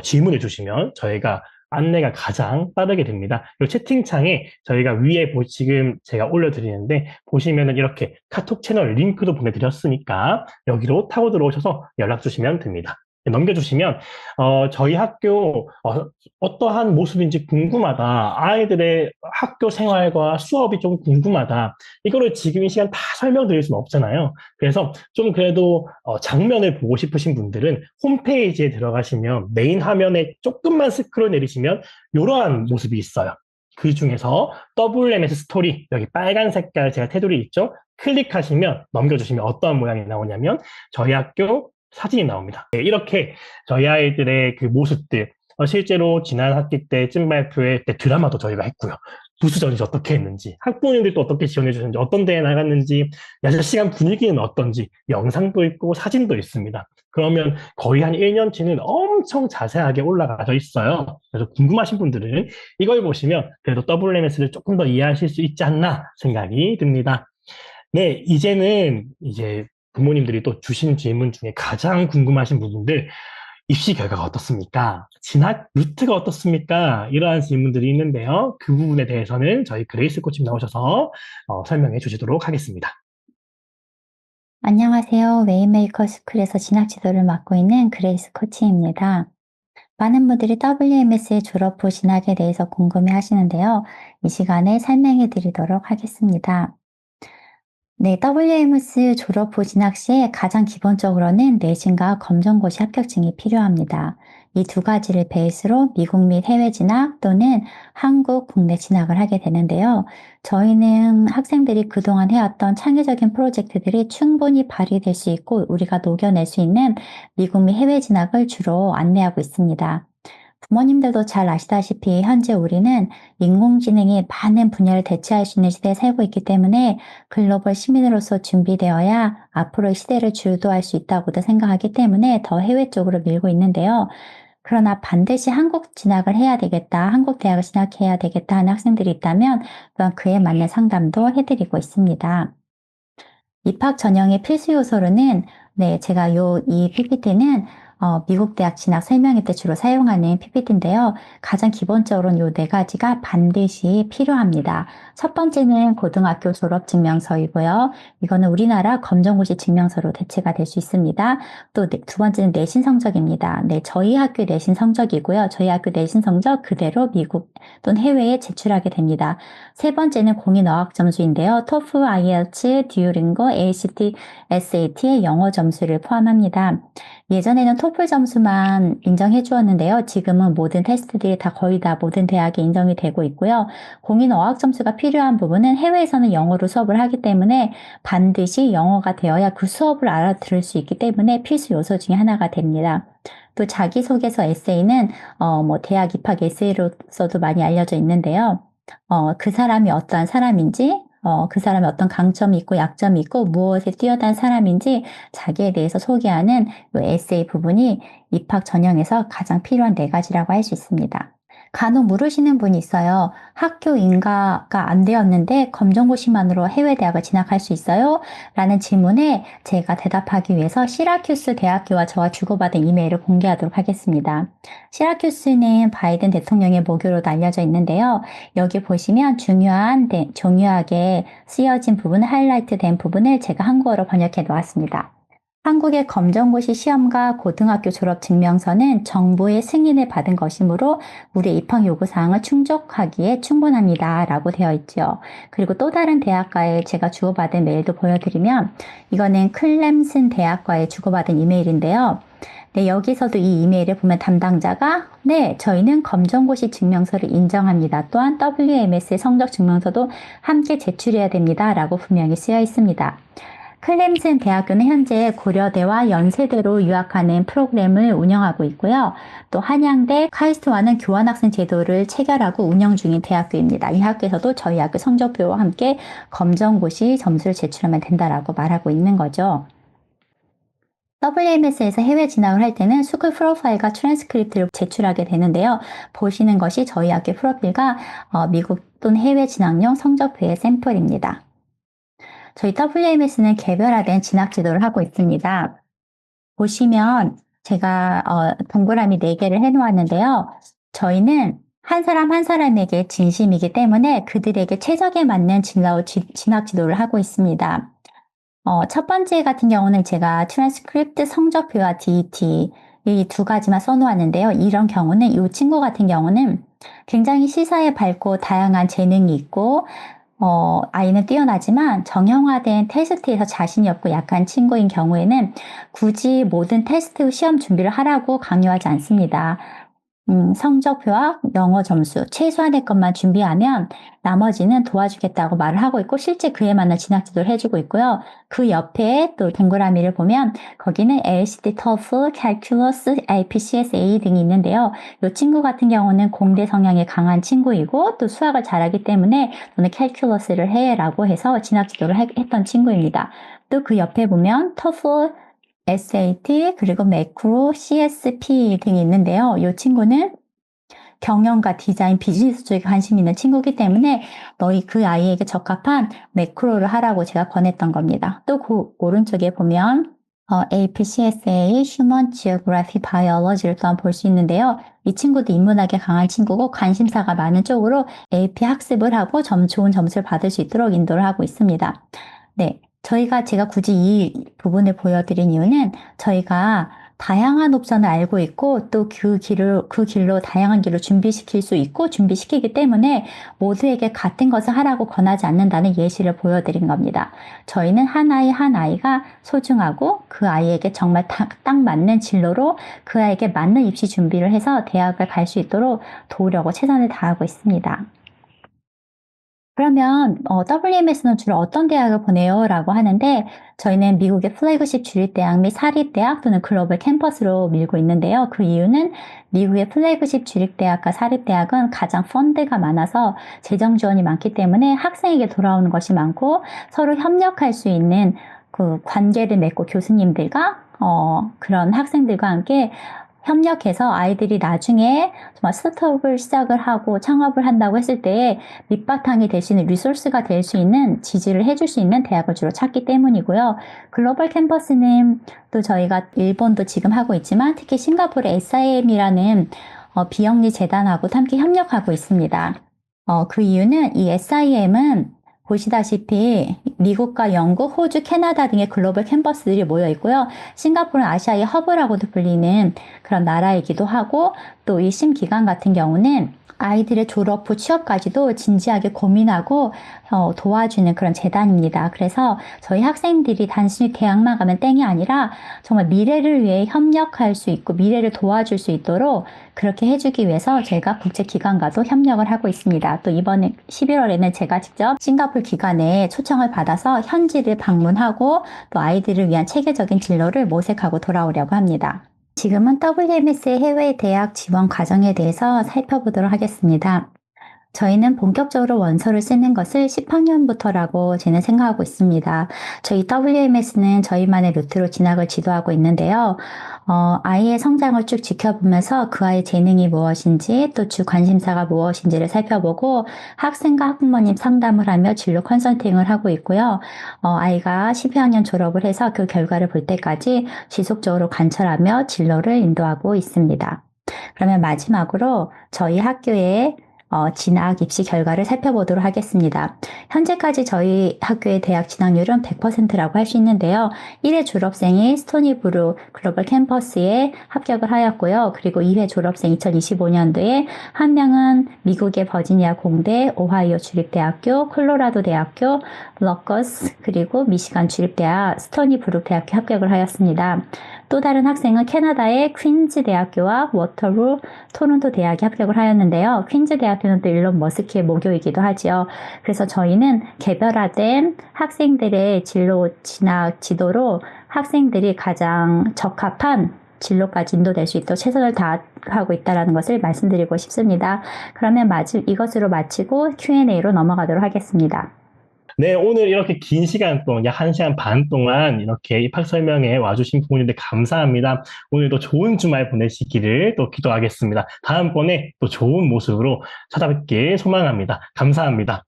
질문을 주시면 저희가 안내가 가장 빠르게 됩니다. 이 채팅창에 저희가 위에 지금 제가 올려드리는데 보시면은 이렇게 카톡 채널 링크도 보내드렸으니까 여기로 타고 들어오셔서 연락 주시면 됩니다. 넘겨주시면 저희 학교 어떠한 모습인지 궁금하다. 아이들의 학교 생활과 수업이 좀 궁금하다. 이거를 지금 이 시간 다 설명드릴 수는 없잖아요. 그래서 좀 그래도 장면을 보고 싶으신 분들은 홈페이지에 들어가시면 메인 화면에 조금만 스크롤 내리시면 이러한 모습이 있어요. 그 중에서 WMS 스토리, 여기 빨간 색깔 제가 테두리 있죠? 클릭하시면 넘겨주시면 어떠한 모양이 나오냐면 저희 학교 사진이 나옵니다. 네, 이렇게 저희 아이들의 그 모습들, 실제로 지난 학기 때 찐발표회 때 드라마도 저희가 했고요. 부수전이 어떻게 했는지, 학부모님들도 어떻게 지원해 주셨는지, 어떤 데에 나갔는지, 야자 시간 분위기는 어떤지, 영상도 있고 사진도 있습니다. 그러면 거의 한 1년치는 엄청 자세하게 올라가져 있어요. 그래서 궁금하신 분들은 이걸 보시면 그래도 WMS를 조금 더 이해하실 수 있지 않나 생각이 듭니다. 네, 이제는 이제 부모님들이 또 주신 질문 중에 가장 궁금하신 부분들, 입시 결과가 어떻습니까? 진학 루트가 어떻습니까? 이러한 질문들이 있는데요. 그 부분에 대해서는 저희 그레이스 코치님 나오셔서 설명해 주시도록 하겠습니다. 안녕하세요. 웨이메이커 스쿨에서 진학 지도를 맡고 있는 그레이스 코치입니다. 많은 분들이 WMS의 졸업 후 진학에 대해서 궁금해 하시는데요. 이 시간에 설명해 드리도록 하겠습니다. 네, WMS 졸업 후 진학 시에 가장 기본적으로는 내신과 검정고시 합격증이 필요합니다. 이 두 가지를 베이스로 미국 및 해외 진학 또는 한국 국내 진학을 하게 되는데요. 저희는 학생들이 그동안 해왔던 창의적인 프로젝트들이 충분히 발휘될 수 있고 우리가 녹여낼 수 있는 미국 및 해외 진학을 주로 안내하고 있습니다. 부모님들도 잘 아시다시피 현재 우리는 인공지능이 많은 분야를 대체할 수 있는 시대에 살고 있기 때문에 글로벌 시민으로서 준비되어야 앞으로의 시대를 주도할 수 있다고도 생각하기 때문에 더 해외 쪽으로 밀고 있는데요. 그러나 반드시 한국 진학을 해야 되겠다, 한국 대학을 진학해야 되겠다 하는 학생들이 있다면 또한 그에 맞는 상담도 해드리고 있습니다. 입학 전형의 필수 요소로는 제가 이 PPT는 미국 대학 진학 설명회 때 주로 사용하는 PPT인데요. 가장 기본적으로는 요 네 가지가 반드시 필요합니다. 첫 번째는 고등학교 졸업 증명서이고요. 이거는 우리나라 검정고시 증명서로 대체가 될 수 있습니다. 또 두 번째는 내신 성적입니다. 네, 저희 학교 내신 성적이고요. 저희 학교 내신 성적 그대로 미국 또는 해외에 제출하게 됩니다. 세 번째는 공인 어학 점수인데요. TOEFL, IELTS, 듀오링고, ACT, SAT의 영어 점수를 포함합니다. 예전에는 토플 점수만 인정해 주었는데요. 지금은 모든 테스트들이 거의 다 모든 대학에 인정이 되고 있고요. 공인 어학 점수가 필요한 부분은 해외에서는 영어로 수업을 하기 때문에 반드시 영어가 되어야 그 수업을 알아들을 수 있기 때문에 필수 요소 중에 하나가 됩니다. 또 자기소개서 에세이는 대학 입학 에세이로서도 많이 알려져 있는데요. 그 사람이 어떠한 사람인지, 그 사람이 어떤 강점이 있고 약점이 있고 무엇에 뛰어난 사람인지 자기에 대해서 소개하는 이 에세이 부분이 입학 전형에서 가장 필요한 네 가지라고 할 수 있습니다. 간혹 물으시는 분이 있어요. 학교 인가가 안 되었는데 검정고시만으로 해외 대학을 진학할 수 있어요? 라는 질문에 제가 대답하기 위해서 시라큐스 대학교와 저와 주고받은 이메일을 공개하도록 하겠습니다. 시라큐스는 바이든 대통령의 모교로도 알려져 있는데요. 여기 보시면 중요하게 쓰여진 부분을 하이라이트 된 부분을 제가 한국어로 번역해 놓았습니다. 한국의 검정고시 시험과 고등학교 졸업 증명서는 정부의 승인을 받은 것이므로 우리의 입학 요구사항을 충족하기에 충분합니다. 라고 되어 있죠. 그리고 또 다른 대학과에 제가 주고받은 메일도 보여드리면 이거는 클램슨 대학과에 주고받은 이메일인데요. 네, 여기서도 이 이메일을 보면 담당자가 저희는 검정고시 증명서를 인정합니다. 또한 WMS의 성적 증명서도 함께 제출해야 됩니다. 라고 분명히 쓰여 있습니다. 클램슨 대학교는 현재 고려대와 연세대로 유학하는 프로그램을 운영하고 있고요. 또 한양대, 카이스트와는 교환학생 제도를 체결하고 운영 중인 대학교입니다. 이 학교에서도 저희 학교 성적표와 함께 검정고시 점수를 제출하면 된다라고 말하고 있는 거죠. WMS에서 해외 진학을 할 때는 스쿨 프로파일과 트랜스크립트를 제출하게 되는데요. 보시는 것이 저희 학교 프로필과 미국 또는 해외 진학용 성적표의 샘플입니다. 저희 WMS는 개별화된 진학 지도를 하고 있습니다. 보시면 제가 동그라미 4개를 해놓았는데요. 저희는 한 사람 한 사람에게 진심이기 때문에 그들에게 최적에 맞는 진학 지도를 하고 있습니다. 첫 번째 같은 경우는 제가 트랜스크립트 성적표와 DET 이 두 가지만 써놓았는데요. 이런 경우는 이 친구 같은 경우는 굉장히 시사에 밝고 다양한 재능이 있고 아이는 뛰어나지만 정형화된 테스트에서 자신이 없고 약한 친구인 경우에는 굳이 모든 테스트 시험 준비를 하라고 강요하지 않습니다. 성적표와 영어 점수, 최소한의 것만 준비하면 나머지는 도와주겠다고 말을 하고 있고 실제 그에 맞는 진학 지도를 해주고 있고요. 그 옆에 또 동그라미를 보면 거기는 LCD, TOEFL, Calculus, IPCSA 등이 있는데요. 이 친구 같은 경우는 공대 성향이 강한 친구이고 또 수학을 잘하기 때문에 너는 Calculus를 해라고 해서 진학 지도를 했던 친구입니다. 또 그 옆에 보면 TOEFL, SAT, 그리고 매크로, CSP 등이 있는데요. 이 친구는 경영과 디자인, 비즈니스 쪽에 관심 있는 친구이기 때문에 너희 그 아이에게 적합한 매크로를 하라고 제가 권했던 겁니다. 또 그 오른쪽에 보면 APCSA, Human Geography, Biology를 또한 볼 수 있는데요. 이 친구도 인문학에 강한 친구고 관심사가 많은 쪽으로 AP 학습을 하고 좋은 점수를 받을 수 있도록 인도를 하고 있습니다. 네. 제가 굳이 이 부분을 보여드린 이유는 저희가 다양한 옵션을 알고 있고 또 그 길로 다양한 길로 준비시킬 수 있고 준비시키기 때문에 모두에게 같은 것을 하라고 권하지 않는다는 예시를 보여드린 겁니다. 저희는 한 아이 한 아이가 소중하고 그 아이에게 정말 딱 맞는 진로로 그 아이에게 맞는 입시 준비를 해서 대학을 갈 수 있도록 도우려고 최선을 다하고 있습니다. 그러면 WMS는 주로 어떤 대학을 보내요? 라고 하는데 저희는 미국의 플래그십 주립대학 및 사립대학 또는 글로벌 캠퍼스로 밀고 있는데요. 그 이유는 미국의 플래그십 주립대학과 사립대학은 가장 펀드가 많아서 재정 지원이 많기 때문에 학생에게 돌아오는 것이 많고 서로 협력할 수 있는 그 관계를 맺고 교수님들과 그런 학생들과 함께 협력해서 아이들이 나중에 정말 스타트업을 시작을 하고 창업을 한다고 했을 때 밑바탕이 될 수 있는 리소스가 될 수 있는 지지를 해줄 수 있는 대학을 주로 찾기 때문이고요. 글로벌 캠퍼스는 또 저희가 일본도 지금 하고 있지만 특히 싱가포르의 SIM이라는 비영리 재단하고 함께 협력하고 있습니다. 그 이유는 이 SIM은 보시다시피 미국과 영국, 호주, 캐나다 등의 글로벌 캠퍼스들이 모여 있고요. 싱가포르는 아시아의 허브라고도 불리는 그런 나라이기도 하고 또 이 심기관 같은 경우는 아이들의 졸업 후 취업까지도 진지하게 고민하고 도와주는 그런 재단입니다. 그래서 저희 학생들이 단순히 대학만 가면 땡이 아니라 정말 미래를 위해 협력할 수 있고 미래를 도와줄 수 있도록 그렇게 해주기 위해서 저희가 국제기관과도 협력을 하고 있습니다. 또 이번에 11월에는 제가 직접 싱가포르 기관에 초청을 받아서 현지를 방문하고 또 아이들을 위한 체계적인 진로를 모색하고 돌아오려고 합니다. 지금은 WMS의 해외 대학 지원 과정에 대해서 살펴보도록 하겠습니다. 저희는 본격적으로 원서를 쓰는 것을 10학년부터라고 저는 생각하고 있습니다. 저희 WMS는 저희만의 루트로 진학을 지도하고 있는데요. 아이의 성장을 쭉 지켜보면서 그 아이의 재능이 무엇인지 또 주 관심사가 무엇인지를 살펴보고 학생과 학부모님 상담을 하며 진로 컨설팅을 하고 있고요. 아이가 12학년 졸업을 해서 그 결과를 볼 때까지 지속적으로 관찰하며 진로를 인도하고 있습니다. 그러면 마지막으로 저희 학교의 진학 입시 결과를 살펴보도록 하겠습니다. 현재까지 저희 학교의 대학 진학률은 100%라고 할 수 있는데요. 1회 졸업생이 스토니브루 글로벌 캠퍼스에 합격을 하였고요. 그리고 2회 졸업생 2025년도에 한 명은 미국의 버지니아 공대, 오하이오 주립대학교, 콜로라도 대학교, 러커스, 그리고 미시간 주립대학, 스토니브룩 대학교 합격을 하였습니다. 또 다른 학생은 캐나다의 퀸즈 대학교와 워터루, 토론토 대학에 합격을 하였는데요. 퀸즈 대학교는 또 일론 머스크의 모교이기도 하지요. 그래서 저희는 개별화된 학생들의 진로 진학 지도로 학생들이 가장 적합한 진로까지 인도될 수 있도록 최선을 다하고 있다는 것을 말씀드리고 싶습니다. 그러면 이것으로 마치고 Q&A로 넘어가도록 하겠습니다. 네, 오늘 이렇게 긴 시간 동안, 약 1시간 반 동안 이렇게 입학 설명회 와주신 부모님들 감사합니다. 오늘도 좋은 주말 보내시기를 또 기도하겠습니다. 다음번에 또 좋은 모습으로 찾아뵙길 소망합니다. 감사합니다.